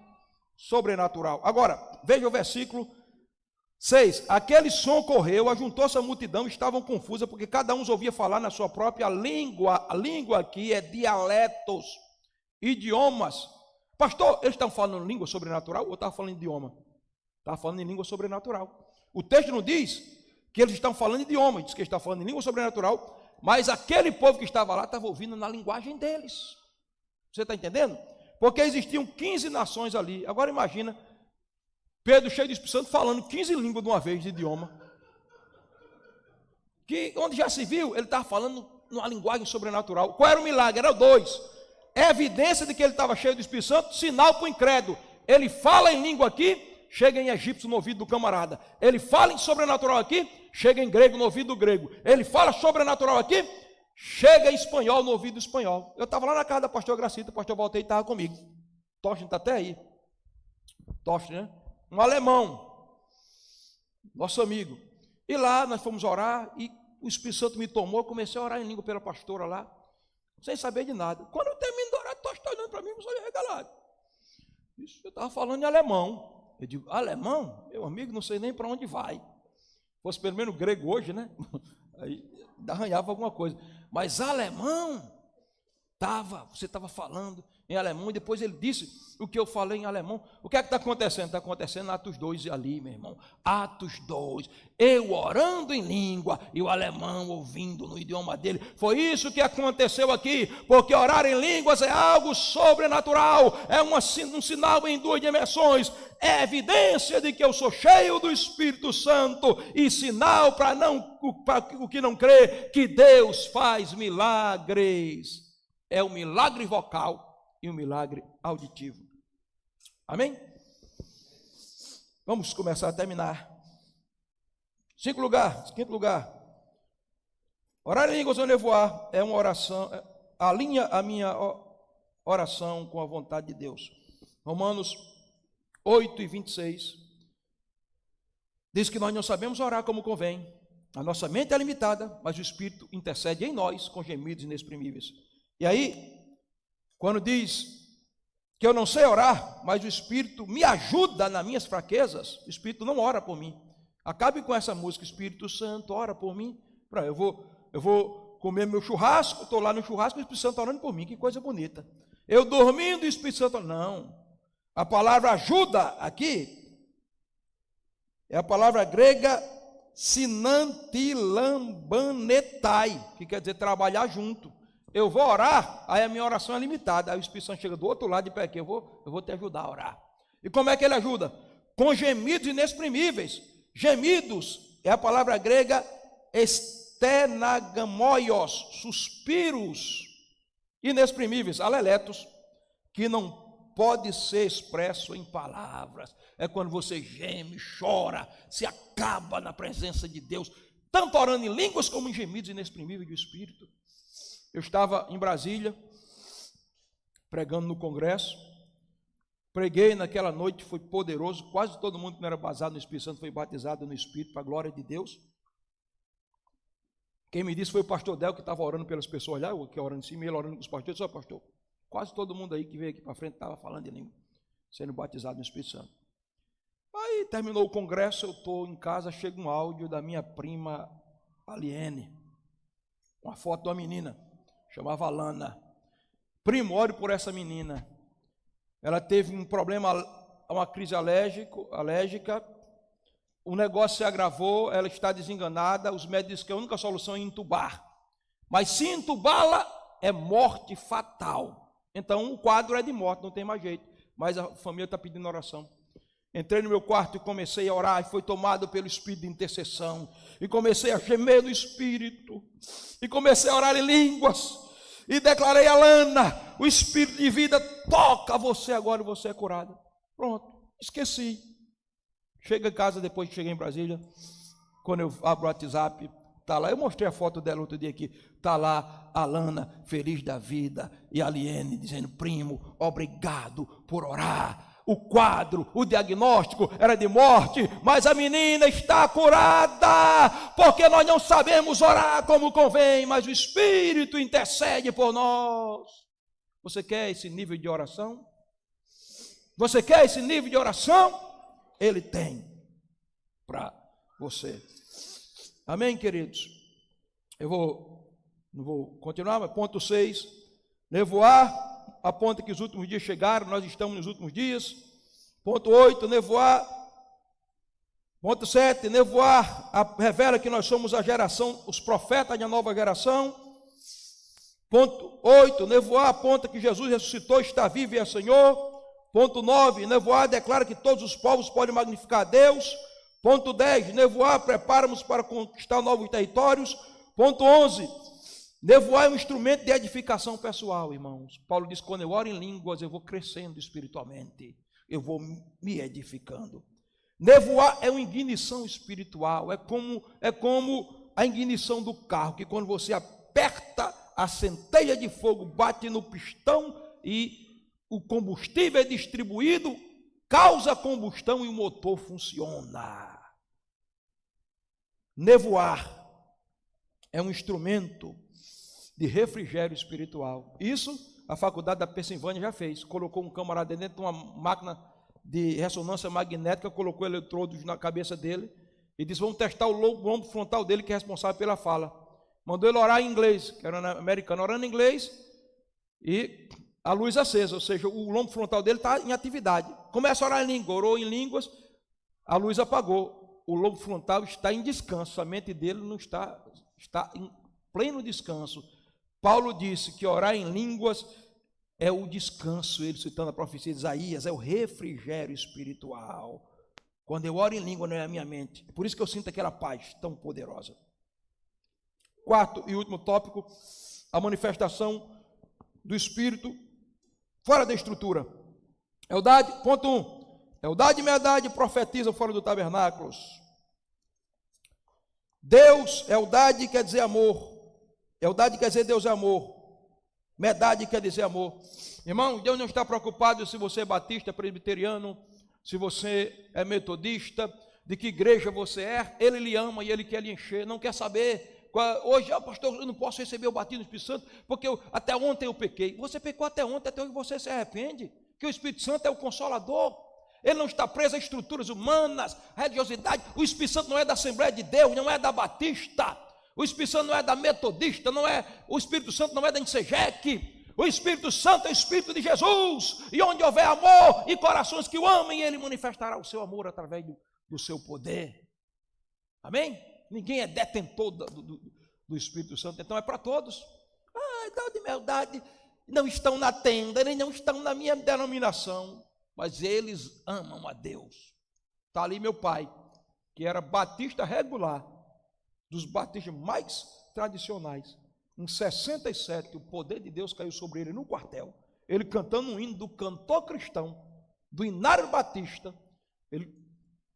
sobrenatural. Agora, veja o versículo 6. Aquele som correu, ajuntou-se a multidão, estavam confusa, porque cada um os ouvia falar na sua própria língua. A língua aqui é dialetos, idiomas. Pastor, eles estão falando língua sobrenatural ou estavam falando idioma? Estavam falando em língua sobrenatural. O texto não diz que eles estão falando idioma, diz que eles estão falando em língua sobrenatural, mas aquele povo que estava lá estava ouvindo na linguagem deles. Você está entendendo? Porque existiam 15 nações ali. Agora imagina, Pedro cheio de Espírito Santo falando 15 línguas de uma vez de idioma. Que onde já se viu, ele estava falando numa linguagem sobrenatural. Qual era o milagre? Era o 2. É evidência de que ele estava cheio do Espírito Santo, sinal para o incrédulo. Ele fala em língua aqui, chega em egípcio no ouvido do camarada. Ele fala em sobrenatural aqui, chega em grego no ouvido do grego. Ele fala sobrenatural aqui, chega em espanhol no ouvido do espanhol. Eu estava lá na casa da pastor Gracita, o pastor Valteiro estava comigo. Tochen está até aí. Tochen, né? Um alemão, nosso amigo. E lá nós fomos orar e o Espírito Santo me tomou, comecei a orar em língua pela pastora lá, sem saber de nada. Quando eu termino de orar, Tochen está olhando para mim com os olhos regalados. Isso, eu estava falando em alemão. Eu digo, alemão? Meu amigo, não sei nem para onde vai. Se fosse pelo menos grego hoje, né? Aí arranhava alguma coisa. Mas alemão, você estava falando em alemão, e depois ele disse o que eu falei em alemão. O que é que está acontecendo? Está acontecendo Atos 2 ali, meu irmão. Atos 2, eu orando em língua e o alemão ouvindo no idioma dele. Foi isso que aconteceu aqui, porque orar em línguas é algo sobrenatural, é um sinal em duas dimensões. É evidência de que eu sou cheio do Espírito Santo e sinal para o que não crê, que Deus faz milagres. É o milagre vocal e o milagre auditivo. Amém? Vamos começar a terminar. Quinto lugar. Orar em línguas ou nevoar é uma oração, alinha a minha oração com a vontade de Deus. Romanos 8 e 26 diz que nós não sabemos orar como convém. A nossa mente é limitada, mas o Espírito intercede em nós com gemidos inexprimíveis. E aí, quando diz que eu não sei orar, mas o Espírito me ajuda nas minhas fraquezas, o Espírito não ora por mim. Acabe com essa música, Espírito Santo, ora por mim. Eu vou comer meu churrasco, estou lá no churrasco, o Espírito Santo está orando por mim, que coisa bonita. Eu dormindo, o Espírito Santo, não. A palavra ajuda aqui é a palavra grega sinantilambanetai, que quer dizer trabalhar junto. Eu vou orar, aí a minha oração é limitada. Aí o Espírito Santo chega do outro lado e pede que eu vou te ajudar a orar. E como é que ele ajuda? Com gemidos inexprimíveis. Gemidos é a palavra grega estenagamoios, suspiros inexprimíveis, aleletos, que não pode ser expresso em palavras. É quando você geme, chora, se acaba na presença de Deus, tanto orando em línguas como em gemidos inexprimíveis do Espírito. Eu estava em Brasília, pregando no congresso, preguei naquela noite, foi poderoso, quase todo mundo que não era batizado no Espírito Santo foi batizado no Espírito, para a glória de Deus. Quem me disse foi o pastor Del, que estava orando pelas pessoas lá, eu que orando em cima, ele orando com os pastores. Eu disse, pastor, Quase todo mundo aí que veio aqui para frente estava falando de língua, sendo batizado no Espírito Santo. Aí terminou o congresso, eu estou em casa, chega um áudio da minha prima Aliene, uma foto de uma menina, chamava Alana. Primo, ore por essa menina. Ela teve um problema, uma crise alérgica, o negócio se agravou, ela está desenganada, os médicos dizem que a única solução é entubar. Mas se entubá-la, é morte fatal. Então o quadro é de morte, não tem mais jeito. Mas a família está pedindo oração. Entrei no meu quarto e comecei a orar, e foi tomado pelo Espírito de intercessão. E comecei a gemer no Espírito. E comecei a orar em línguas. E declarei a Lana, o Espírito de vida toca você agora e você é curada. Pronto, esqueci. Chega em casa, depois que cheguei em Brasília, quando eu abro o WhatsApp, está lá, eu mostrei a foto dela outro dia aqui, está lá a Lana, feliz da vida, e a Aliene dizendo, primo, obrigado por orar. O quadro, o diagnóstico era de morte, mas a menina está curada, porque nós não sabemos orar como convém, mas o Espírito intercede por nós. Você quer esse nível de oração? Você quer esse nível de oração? Ele tem para você. Amém, queridos? Não vou continuar, mas ponto 6, nevoar, aponta que os últimos dias chegaram, nós estamos nos últimos dias. Ponto 8, nevoar. Ponto 7, nevoar revela que nós somos a geração, os profetas da nova geração. Ponto 8, nevoar aponta que Jesus ressuscitou, está vivo e é Senhor. Ponto 9, nevoar declara que todos os povos podem magnificar a Deus. Ponto 10, nevoar prepara-nos para conquistar novos territórios. Ponto 11, nevoar é um instrumento de edificação pessoal, irmãos. Paulo diz, quando eu oro em línguas, eu vou crescendo espiritualmente, eu vou me edificando. Nevoar é uma ignição espiritual, é como a ignição do carro, que quando você aperta, a centelha de fogo bate no pistão e o combustível é distribuído, causa combustão e o motor funciona. Nevoar é um instrumento de refrigério espiritual. Isso a faculdade da Pensilvânia já fez. Colocou um camarada dentro de uma máquina de ressonância magnética, colocou eletrodos na cabeça dele e disse, vamos testar o lombo frontal dele, que é responsável pela fala. Mandou ele orar em inglês, que era americano, orando em inglês, e a luz acesa, ou seja, o lombo frontal dele está em atividade. Começa a orar em língua, orou em línguas, a luz apagou, o lobo frontal está em descanso, a mente dele não está em pleno descanso. Paulo disse que orar em línguas é o descanso, ele citando a profecia de Isaías, é o refrigério espiritual. Quando eu oro em língua não é a minha mente, por isso que eu sinto aquela paz tão poderosa. Quarto e último tópico, a manifestação do Espírito fora da estrutura. Eldade, ponto 1. Eldade e Medade profetizam fora do tabernáculo. Deus, Eldade quer dizer amor. Eldade quer dizer Deus é amor. Medade quer dizer amor. Irmão, Deus não está preocupado se você é batista, presbiteriano, se você é metodista, de que igreja você é. Ele lhe ama e ele quer lhe encher. Não quer saber. Hoje, pastor, eu não posso receber o batismo do Espírito Santo, porque até ontem eu pequei. Você pecou até ontem, até hoje você se arrepende, que o Espírito Santo é o Consolador. Ele não está preso a estruturas humanas, religiosidade. O Espírito Santo não é da Assembleia de Deus, não é da Batista. O Espírito Santo não é da Metodista, o Espírito Santo não é da Insegec. O Espírito Santo é o Espírito de Jesus, e onde houver amor e corações que o amem, ele manifestará o seu amor através do seu poder. Amém? Ninguém é detentor do Espírito Santo, então é para todos. Então de maldade, não estão na tenda, nem não estão na minha denominação, mas eles amam a Deus. Está ali meu pai, que era batista regular, dos batistas mais tradicionais. Em 67, o poder de Deus caiu sobre ele no quartel, ele cantando um hino do cantor cristão, do Inário Batista. Ele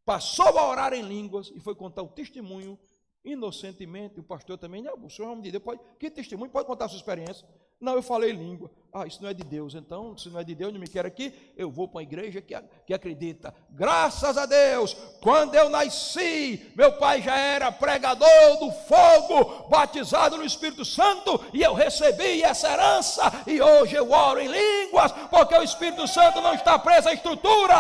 passou a orar em línguas e foi contar o testemunho inocentemente. O pastor também, o senhor é homem de Deus, que testemunho, pode contar a sua experiência. Não, eu falei língua. Ah, isso não é de Deus. Então, se não é de Deus, não me quer aqui, eu vou para uma igreja que acredita. Graças a Deus, quando eu nasci, meu pai já era pregador do fogo, batizado no Espírito Santo, e eu recebi essa herança, e hoje eu oro em línguas, porque o Espírito Santo não está preso à estrutura.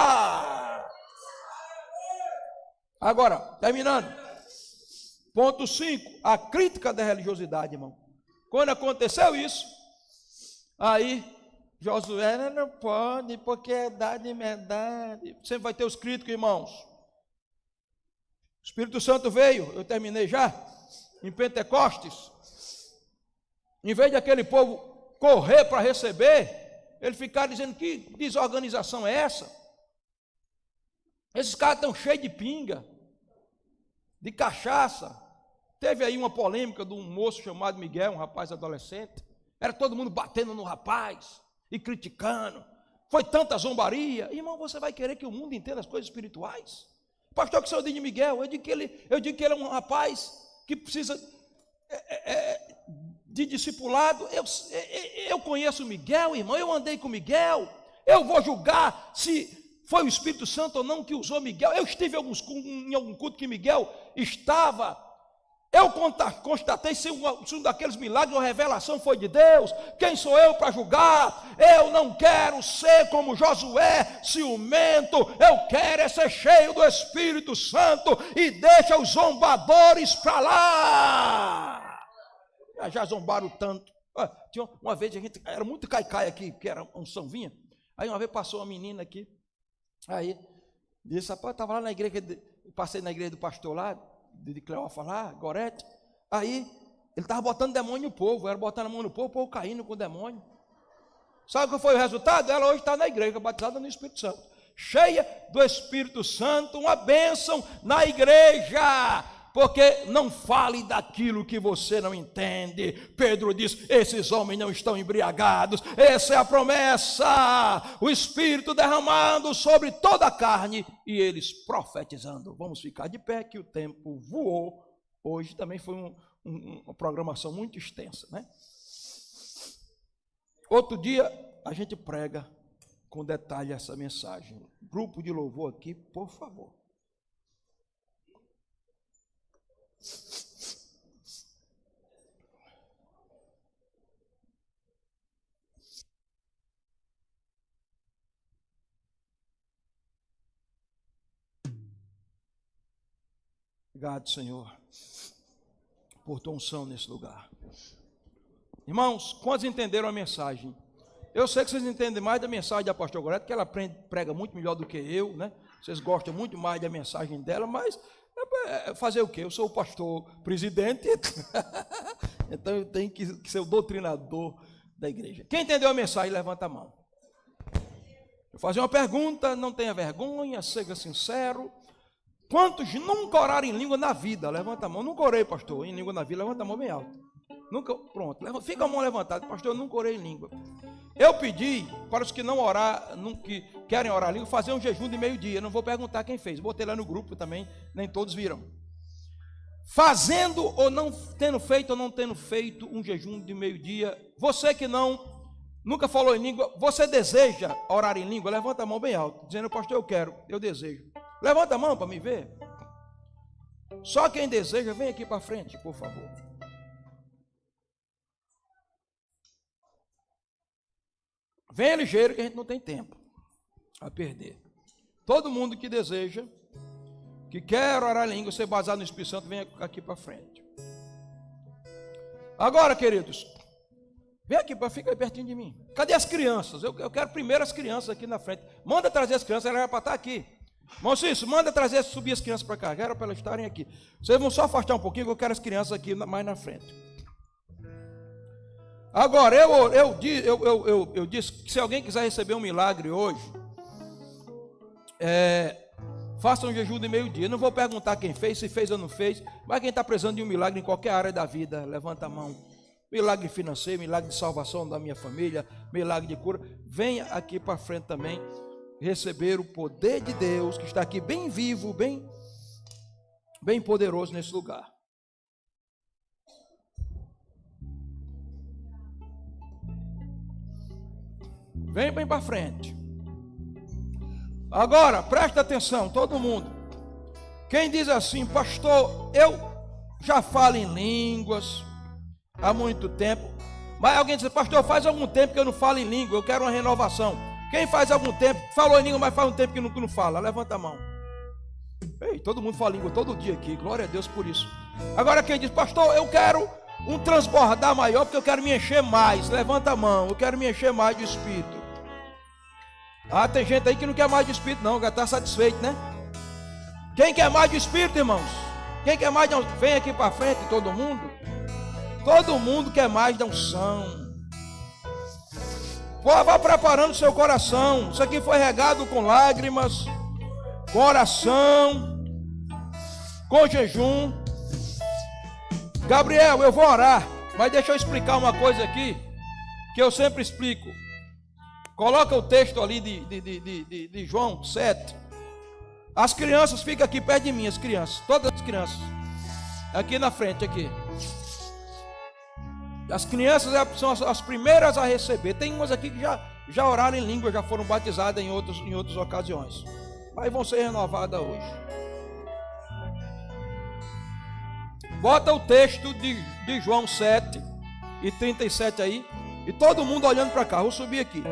Agora, terminando. Ponto 5, a crítica da religiosidade, irmão. Quando aconteceu isso, aí Josué não pode, porque é idade e medade. Sempre vai ter os críticos, irmãos. O Espírito Santo veio, eu terminei já, em Pentecostes. Em vez de aquele povo correr para receber, ele ficar dizendo: que desorganização é essa? Esses caras estão cheios de pinga, de cachaça. Teve aí uma polêmica de um moço chamado Miguel, um rapaz adolescente. Era todo mundo batendo no rapaz e criticando. Foi tanta zombaria. Irmão, você vai querer que o mundo entenda as coisas espirituais? Pastor, que o senhor diz de Miguel? Eu digo que ele é um rapaz que precisa de discipulado. Eu conheço Miguel, irmão. Eu andei com Miguel. Eu vou julgar se foi o Espírito Santo ou não que usou Miguel. Eu estive em algum culto que Miguel estava. Eu constatei se um daqueles milagres ou revelação foi de Deus. Quem sou eu para julgar? Eu não quero ser como Josué, ciumento. Eu quero ser cheio do Espírito Santo e deixa os zombadores para lá. Já zombaram tanto. Tinha uma vez, a gente era muito caicai aqui, que era um São Vinha. Aí uma vez passou uma menina aqui. Aí disse: rapaz, estava lá na igreja, passei na igreja do pastor lá, de Cleófas lá, Gorete. Aí ele estava botando demônio no povo, era botando a mão no povo, o povo caindo com o demônio. Sabe qual foi o resultado? Ela hoje está na igreja, batizada no Espírito Santo, cheia do Espírito Santo, uma bênção na igreja. Porque não fale daquilo que você não entende. Pedro diz: esses homens não estão embriagados. Essa é a promessa, o Espírito derramando sobre toda a carne e eles profetizando. Vamos ficar de pé, que o tempo voou. Hoje também foi uma programação muito extensa, né? Outro dia a gente prega com detalhe essa mensagem. Grupo de louvor aqui, por favor. Obrigado, Senhor, por tua unção nesse lugar. Irmãos, quantos entenderam a mensagem? Eu sei que vocês entendem mais da mensagem da pastora Gorete, que ela prega muito melhor do que eu, né? Vocês gostam muito mais da mensagem dela, mas fazer o quê? Eu sou o pastor presidente, então eu tenho que ser o doutrinador da igreja. Quem entendeu a mensagem, levanta a mão. Eu vou fazer uma pergunta, não tenha vergonha, seja sincero. Quantos nunca oraram em língua na vida? Levanta a mão. Nunca orei, pastor, em língua na vida. Levanta a mão bem alto. Nunca, pronto, fica a mão levantada. Pastor, eu nunca orei em língua. Eu pedi para os que não que querem orar em língua, fazer um jejum de meio-dia. Não vou perguntar quem fez, botei lá no grupo também, nem todos viram. Fazendo ou não tendo feito ou não tendo feito um jejum de meio-dia, você que nunca falou em língua, você deseja orar em língua? Levanta a mão bem alto, dizendo: pastor, eu quero, eu desejo. Levanta a mão para me ver. Só quem deseja, vem aqui para frente, por favor. Venha ligeiro, que a gente não tem tempo a perder. Todo mundo que deseja, que quer orar em língua, ser baseado no Espírito Santo, vem aqui para frente. Agora, queridos, vem aqui, fica aí pertinho de mim. Cadê as crianças? Eu quero primeiro as crianças aqui na frente. Manda trazer as crianças, ela era para estar aqui. Irmão Cício, manda trazer, subir as crianças para cá. Quero para elas estarem aqui. Vocês vão só afastar um pouquinho, que eu quero as crianças aqui mais na frente. Agora, eu disse que se alguém quiser receber um milagre hoje, faça um jejum de meio-dia. Não vou perguntar quem fez, se fez ou não fez, mas quem está precisando de um milagre em qualquer área da vida, levanta a mão. Milagre financeiro, milagre de salvação da minha família, milagre de cura, venha aqui para frente também, receber o poder de Deus, que está aqui bem vivo, bem poderoso nesse lugar. Vem bem para frente. Agora, presta atenção, todo mundo. Quem diz assim, pastor, eu já falo em línguas há muito tempo. Mas alguém diz, pastor, faz algum tempo que eu não falo em língua, eu quero uma renovação. Quem faz algum tempo, falou em língua, mas faz um tempo que não fala? Levanta a mão. Ei, todo mundo fala língua todo dia aqui, glória a Deus por isso. Agora quem diz, pastor, eu quero um transbordar maior, porque eu quero me encher mais. Levanta a mão, eu quero me encher mais de Espírito. Ah, tem gente aí que não quer mais de Espírito não, já está satisfeito, né? Quem quer mais de Espírito, irmãos? Quem quer mais de unção? Vem aqui para frente, todo mundo. Todo mundo quer mais da unção. Vá preparando seu coração. Isso aqui foi regado com lágrimas, com oração, com jejum. Gabriel, eu vou orar, mas deixa eu explicar uma coisa aqui, que eu sempre explico. Coloca o texto ali de João 7. As crianças ficam aqui perto de mim, as crianças, todas as crianças. Aqui na frente, aqui. As crianças são as primeiras a receber. Tem umas aqui que já oraram em língua, já foram batizadas em outras ocasiões. Mas vão ser renovadas hoje. Bota o texto de João 7 e 37 aí. E todo mundo olhando para cá. Vou subir aqui.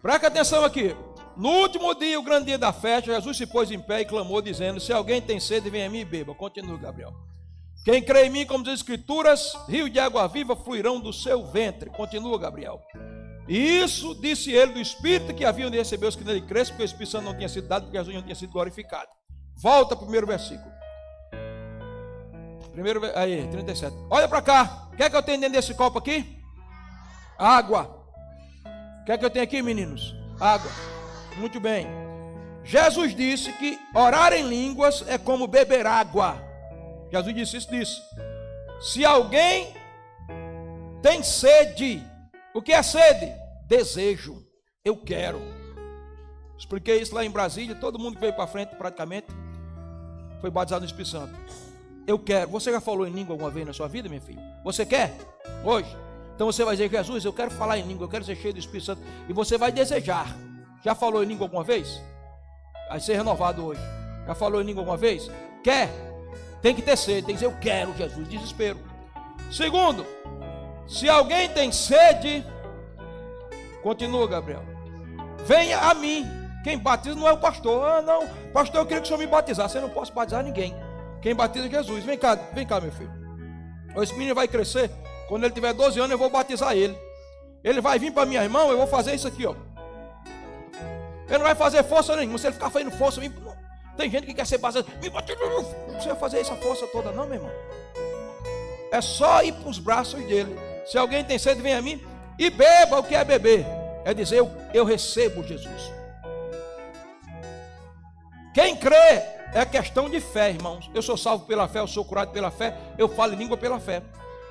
Presta atenção aqui. No último dia, o grande dia da festa, Jesus se pôs em pé e clamou, dizendo: se alguém tem sede, venha a mim e beba. Continua, Gabriel. Quem crê em mim, como diz as Escrituras, rios de água viva fluirão do seu ventre. Continua, Gabriel. E isso disse ele do Espírito que haviam de receber os que nele crescem, porque o Espírito Santo não tinha sido dado, porque Jesus não tinha sido glorificado. Volta para o primeiro versículo. Aí, 37. Olha para cá. O que é que eu tenho dentro desse copo aqui? Água. O que é que eu tenho aqui, meninos? Água. Muito bem. Jesus disse que orar em línguas é como beber água. Jesus disse. Se alguém tem sede, o que é sede? Desejo. Eu quero. Expliquei isso lá em Brasília. Todo mundo que veio para frente praticamente foi batizado no Espírito Santo. Eu quero. Você já falou em língua alguma vez na sua vida, minha filha? Você quer? Hoje? Então você vai dizer: Jesus, eu quero falar em língua, eu quero ser cheio do Espírito Santo. E você vai desejar. Já falou em língua alguma vez? Vai ser renovado hoje. Já falou em língua alguma vez? Quer? Tem que ter sede, tem que dizer: eu quero, Jesus. Desespero. Segundo, se alguém tem sede, continua, Gabriel, venha a mim. Quem batiza não é o pastor. Ah, não, pastor, eu queria que o senhor me batizasse. Eu não posso batizar ninguém. Quem batiza é Jesus. Vem cá, meu filho. Esse menino vai crescer. Quando ele tiver 12 anos, eu vou batizar ele. Ele vai vir para minha irmã, eu vou fazer isso aqui, ó. Ele não vai fazer força nenhuma. Se ele ficar fazendo força, tem gente que quer ser batizado. Me batiza. Não precisa fazer essa força toda, não, meu irmão. É só ir para os braços dele. Se alguém tem sede, vem a mim e beba. O que é beber? É dizer: eu recebo Jesus. Quem crê é questão de fé, irmãos. Eu sou salvo pela fé, eu sou curado pela fé, eu falo em língua pela fé.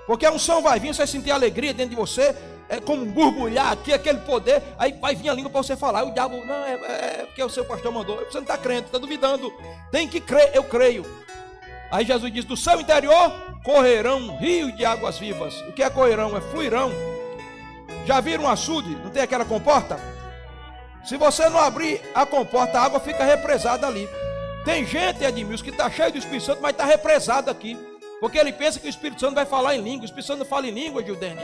Porque a unção vai vir, você vai sentir alegria dentro de você, é como um borbulhar aqui, aquele poder, aí vai vir a língua para você falar. O diabo, não, é porque o seu pastor mandou. Você não está crendo, está duvidando. Tem que crer, eu creio. Aí Jesus diz: do seu interior correrão rios de águas vivas. O que é correrão? É fluirão. Já viram um açude? Não tem aquela comporta? Se você não abrir a comporta, a água fica represada ali. Tem gente, Edmilson, que está cheio do Espírito Santo, mas está represado aqui. Porque ele pensa que o Espírito Santo vai falar em língua. O Espírito Santo não fala em língua, Gildene.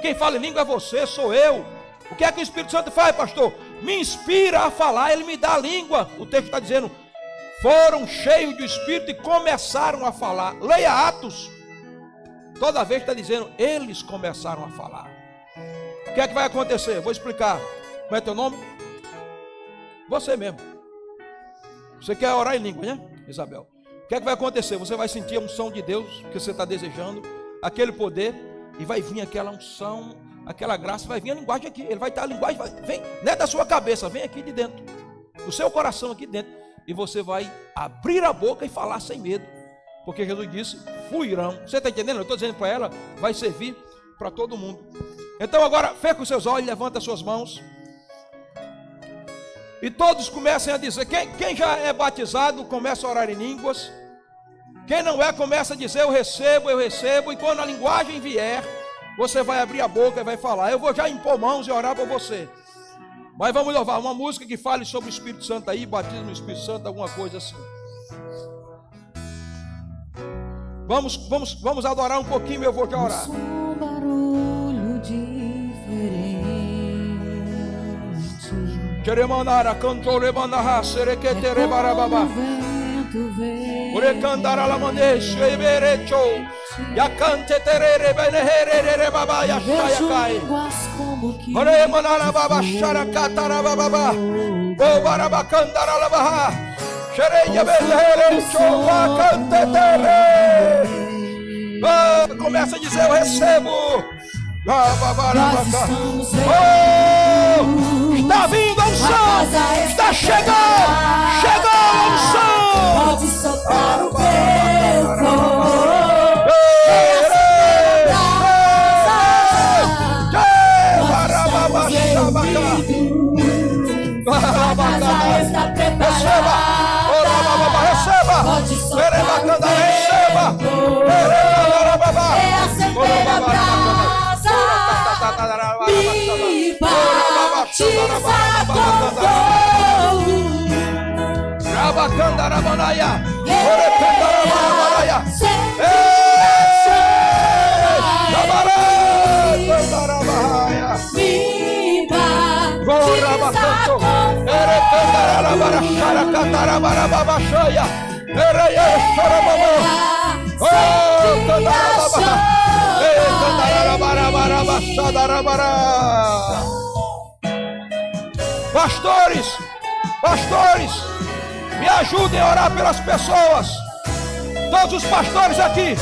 Quem fala em língua é você, sou eu. O que é que o Espírito Santo faz, pastor? Me inspira a falar, ele me dá a língua. O texto está dizendo: foram cheios do Espírito e começaram a falar. Leia Atos. Toda vez está dizendo: eles começaram a falar. O que é que vai acontecer? Vou explicar. Como é teu nome? Você mesmo. Você quer orar em língua, né, Isabel? O que é que vai acontecer? Você vai sentir a unção de Deus que você está desejando, aquele poder, e vai vir aquela unção, aquela graça, vai vir a linguagem aqui. Ele vai estar a linguagem, vem, não é da sua cabeça, vem aqui de dentro, do seu coração aqui dentro, e você vai abrir a boca e falar sem medo, porque Jesus disse: fluirão. Você está entendendo? Eu estou dizendo para ela, vai servir para todo mundo. Então agora, fecha os seus olhos, levanta as suas mãos. E todos comecem a dizer. Quem já é batizado começa a orar em línguas. Quem não é começa a dizer: eu recebo. E quando a linguagem vier, você vai abrir a boca e vai falar. Eu vou já impor mãos e orar por você. Mas vamos louvar uma música que fale sobre o Espírito Santo aí, batismo no Espírito Santo, alguma coisa assim. Vamos adorar um pouquinho e eu vou já orar. Um barulho diferente. Jeremanara cantore manarra sereketere barababa. Urecandara la manesh eberecho. Yakante terere benehere baba yashaya. Ore manara baba sharakatara baba. O barabacandara la baha. Xereia beneherecho yakante tere. Começa a dizer eu recebo. Está vindo a unção, está chegando, chegou a unção. Pode soltar o vento. Receba, reacender a brasa, me batiza com fogo. Rabacandaramanaya, Pastores, me ajudem a orar pelas pessoas. Todos os pastores aqui.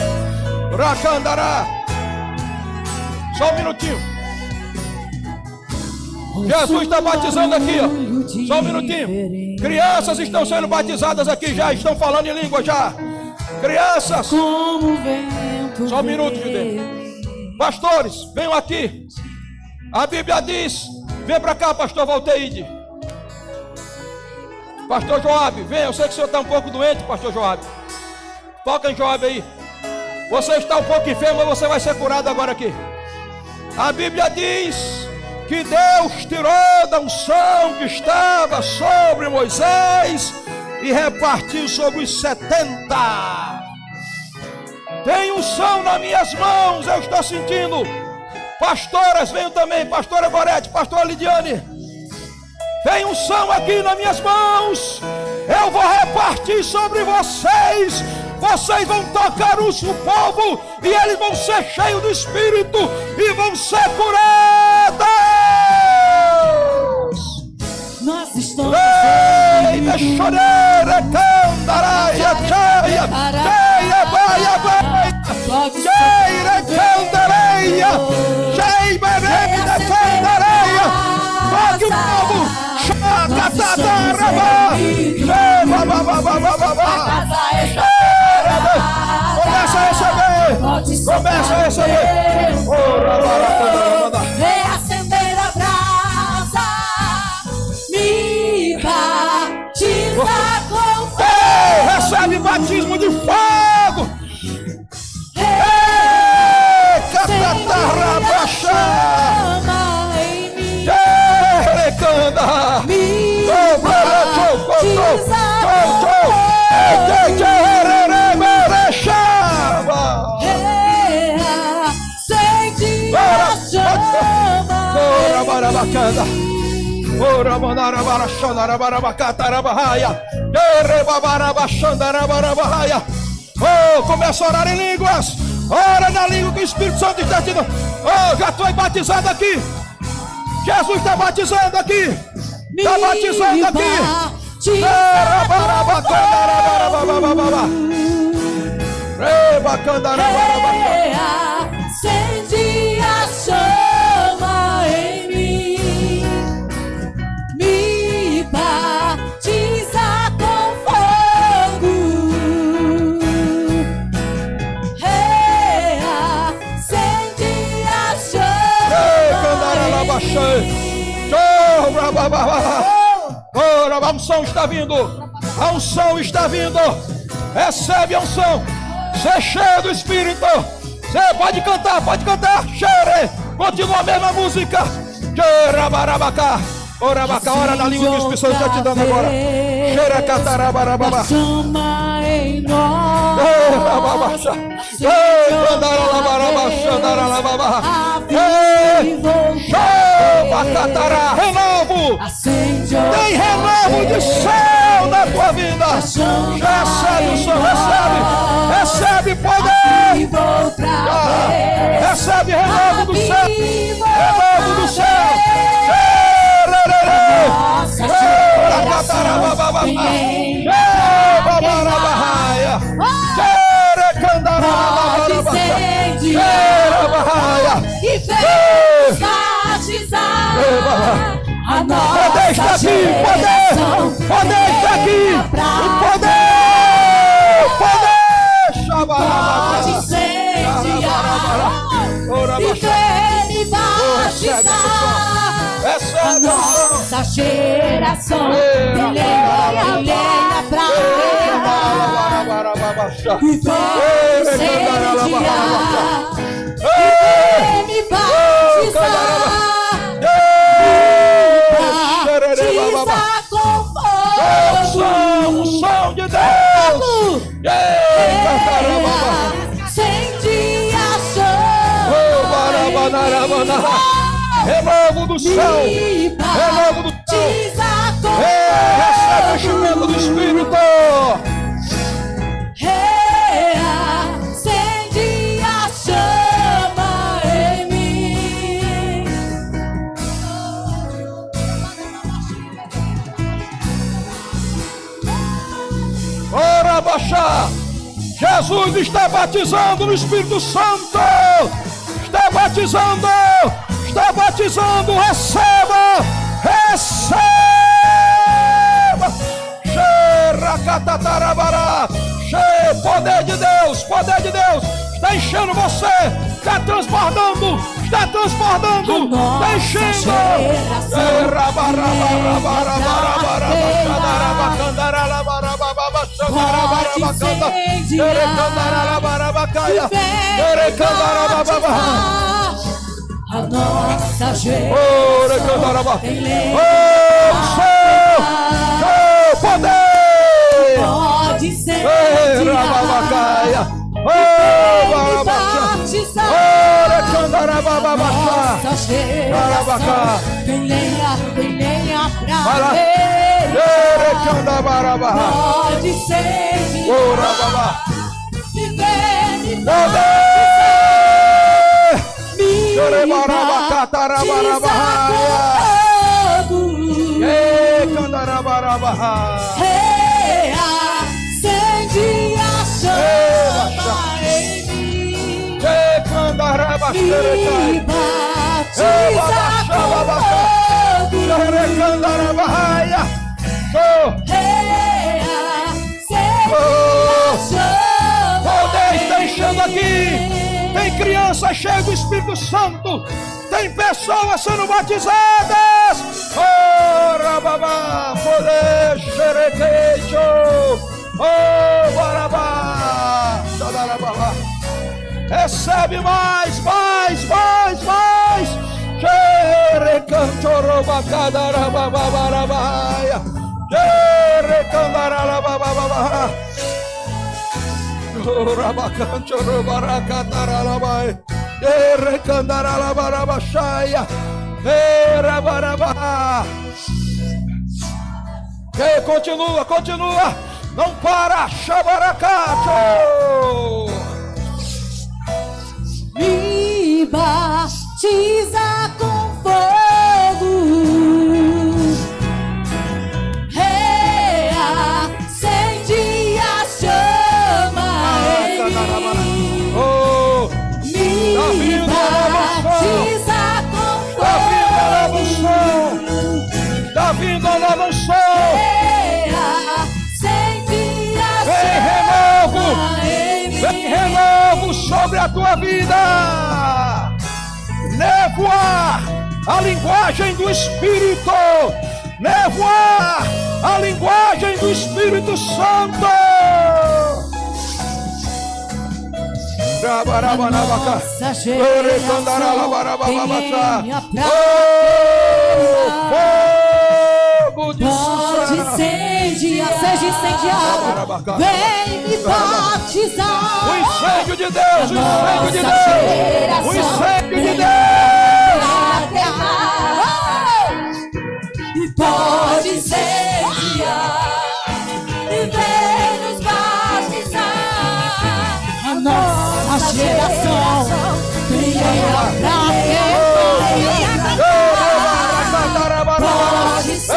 Racandará. Só um minutinho. Jesus está batizando aqui, ó. Só um minutinho. Crianças estão sendo batizadas aqui já. Estão falando em língua já. Crianças. Só um minuto, Judeu. Pastores, venham aqui. A Bíblia diz. Vem para cá, pastor Valteide. Pastor Joabe, vem. Eu sei que o senhor está um pouco doente, pastor Joabe. Toca em Joabe aí. Você está um pouco enfermo, mas você vai ser curado agora aqui. A Bíblia diz que Deus tirou da unção que estava sobre Moisés e repartiu sobre os 70. Tem unção nas minhas mãos, eu estou sentindo. Pastoras, venham também. Pastora Gorete, pastora Lidiane. Tem unção aqui nas minhas mãos. Eu vou repartir sobre vocês. Vocês vão tocar o povo e eles vão ser cheios do Espírito e vão ser curados. Nós estamos toque o povo. Começa a receber. Começa a receber. Reacender a brasa, me batiza com fogo. Recebe batismo de fogo. Oh, começa a orar em línguas. Ora na língua que o Espírito Santo está te dando. Oh, já foi batizado aqui. Jesus está batizando aqui. Está batizando aqui. Acende a chama em mim, me batiza com fogo. Reacende a chama. A unção está vindo. A unção está vindo. Recebe a unção. Ser cheio do Espírito. Você pode cantar. Xere. Continua a mesma música. Xerabarabacá. Orabacá, hora da língua que o Espírito Santo está te dando agora. Xerecatarabarabarabá. Chama em nós. Renovo! Tem renovo de céu na tua vida. Recebe o Senhor, recebe poder. Recebe renovo do céu. Renovo do céu. E vem batizar a nossa poder está aqui, poder está aqui, poder, pode incendiar e vem me batizar a nossa geração tem lenha pra queimar e pode incendiar e vem me batizar. Batiza com fogo, o som de Deus. Acende a chama, renovo do céu, renovo do céu. Recebe o enchimento do Espírito. Acende a chama em mim. Ora, baixar. Jesus está batizando no Espírito Santo. Está batizando. Receba. Xeracatatarabara. Poder de Deus. Está enchendo você. Está transbordando. Está enchendo. A nossa geração tem lenha poder pode incendiar e batizar a nossa geração tem lenha pra ver pode incendiar e vem me batizar. Acende a chama em mim. Me batiza com fogo. Poder está enchendo aqui. Tem criança cheia do Espírito Santo. Tem pessoas sendo batizadas. Ora, babá, poder, xerequejo. Oh, barabá, xadarabá. Recebe mais. Xerecantoroba, cadarababarabaia. Xerecandarabababá. Rabacanchorobaracatarabai. Recandaralabarabachaya. Erabarabá. Continua. Não para. Xabaracacho. Me batiza com fogo. Acende a chama em mim. Oh, Me batiza com fogo. Está vindo a nova unção. Acende a Vem chama em mim. Vem renovo sobre a tua vida. Névoa, a linguagem do Espírito. Névoa, a linguagem do Espírito Santo. nossa geração tem lenha pra Fogo de pode incendiar, seja incendiado, vem me batizar. O incêndio de Deus, o incêndio de Deus, o incêndio de Deus. E pode incendiar e vem nos batizar. A nossa geração tem lenha pra queimar. Pode ser.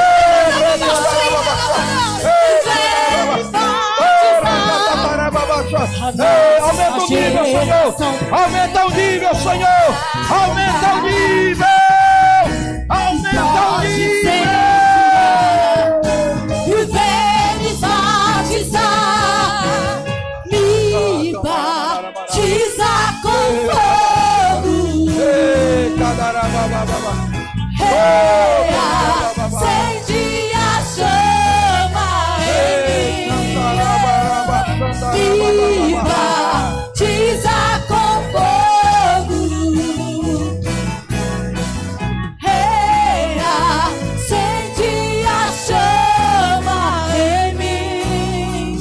Aumenta o nível, Senhor. Aumenta o nível, Senhor. Aumenta o nível. Aumenta o nível. E vem me batizar. Me batiza com fogo. Acende a chama em mim. Me batiza com fogo. Acende a chama em mim.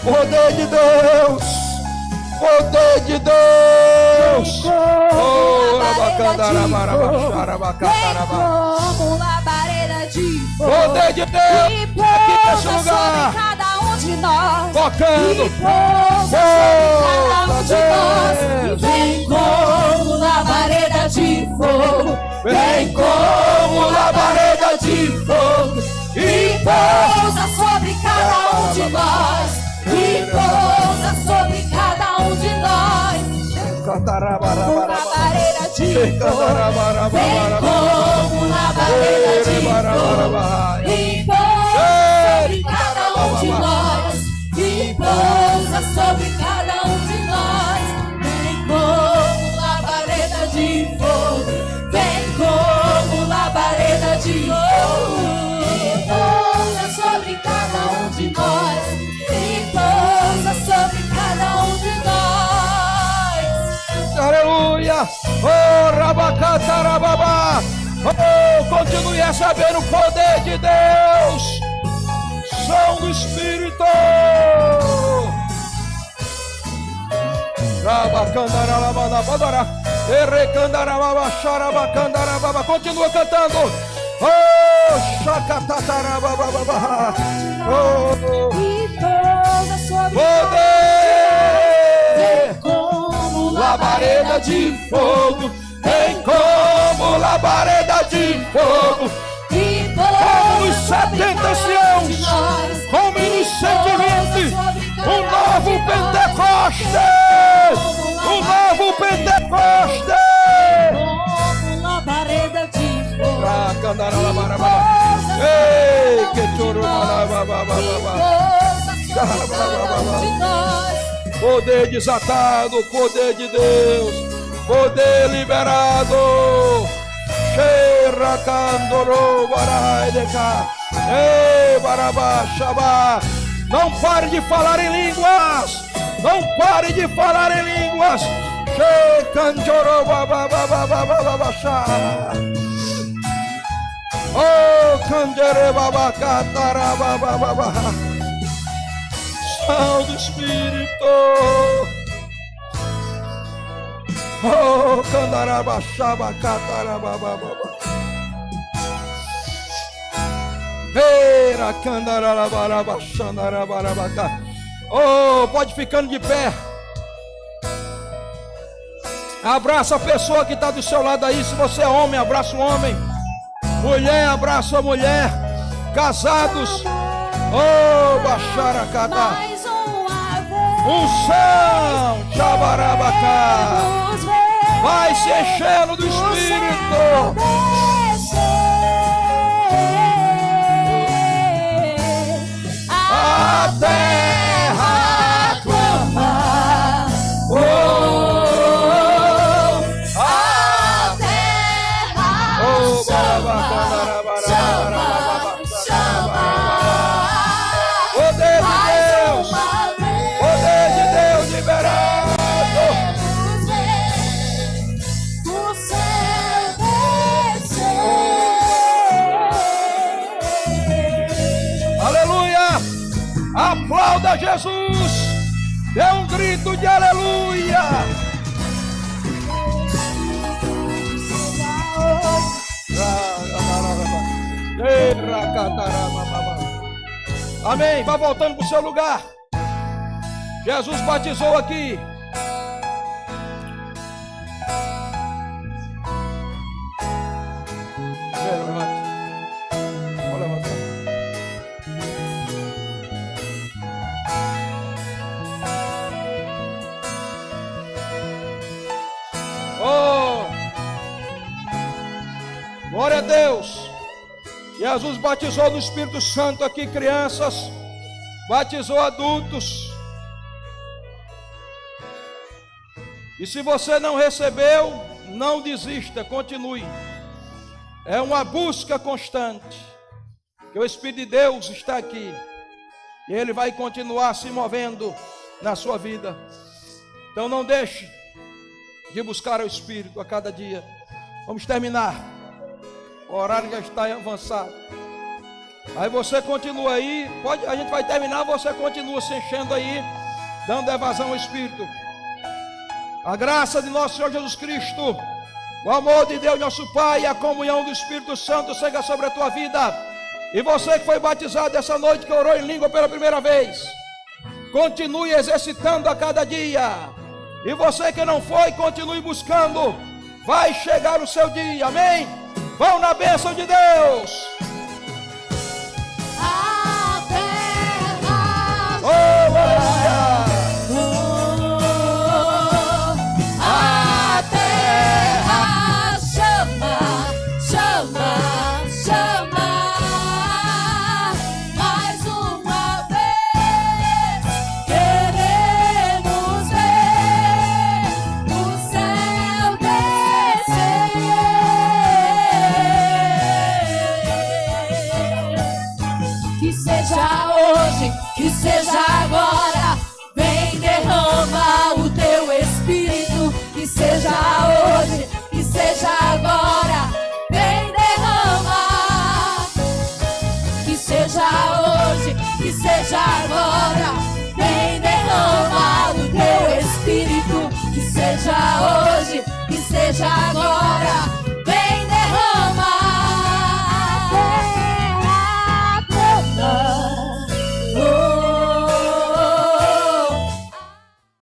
Poder de Deus, poder de Deus. Como labareda de fogo. Poder de Deus aqui nesse lugar, cada um de nós. tocando. Vem como labareda de fogo. Vem como labareda de fogo E pousa sobre cada um de nós. E pousa sobre cada um de nós. Como labareda de fogo. Vem como labareda de fogo. E pousa sobre cada um de nós. E pousa sobre cada um de nós. Vem como labareda de fogo. Vem como labareda de fogo. Pousa sobre cada um de nós. E pousa sobre cada um de nós. Aleluia! Oh, rabacatarababa! Oh, continue recebendo o poder de Deus! Som do Espírito! Rabacandarababa, errecandarababa, continua cantando! Oh, chacatatarababa! Oh, E pousa sobre poder! como Labareda de fogo, vem como labareda de fogo, E como os pousa sobre 70 cada anciãos, um de nós. como nos 120, um novo Pentecoste, um novo Pentecoste. Como labareda de fogo. Ei, que choro, poder desatado, poder de Deus, poder liberado. Cheira candoro baraideka. Ei, barabá, xabá. Não pare de falar em línguas. Não pare de falar em línguas. Che canjoro bababababababá. Oh, candere babacatara. Som do Espírito. Oh, candarabachaba, catarabababa. Eira, candarabarabaxandarabarabaca. Oh, pode ficando de pé. Abraça a pessoa que está do seu lado aí. Se você é homem, abraça o homem. Mulher, abraça a mulher. Casados. Oh, baixaracata. Mais uma vez. Unção, chabarabacá. Vai se enchendo do Espírito. A terra clama. Oh, a terra. Oh, Jesus. Dê um grito de aleluia. Amém. Vá voltando para o seu lugar. Jesus batizou aqui. Vou levantar. Oh, glória a Deus. Jesus batizou no Espírito Santo aqui crianças, batizou adultos. E se você não recebeu, não desista, continue. É uma busca constante, que o Espírito de Deus está aqui, e Ele vai continuar se movendo na sua vida. Então não deixe de buscar o Espírito a cada dia. Vamos terminar, o horário já está avançado. Aí você continua aí, a gente vai terminar, você continua se enchendo aí, dando evasão ao Espírito. A graça de nosso Senhor Jesus Cristo, o amor de Deus nosso Pai e a comunhão do Espírito Santo seja sobre a tua vida. E você que foi batizado essa noite, que orou em língua pela primeira vez, continue exercitando a cada dia. E você que não foi, continue buscando. Vai chegar o seu dia, amém? Vão na bênção de Deus. A terra a terra chama, chama, chama. Mais uma vez queremos ver o céu descer. Que seja hoje, que seja agora, vem derrama o teu Espírito. Que seja hoje, que seja agora, vem derrama. Que seja hoje, que seja agora, vem derrama o teu Espírito. Que seja hoje, que seja agora,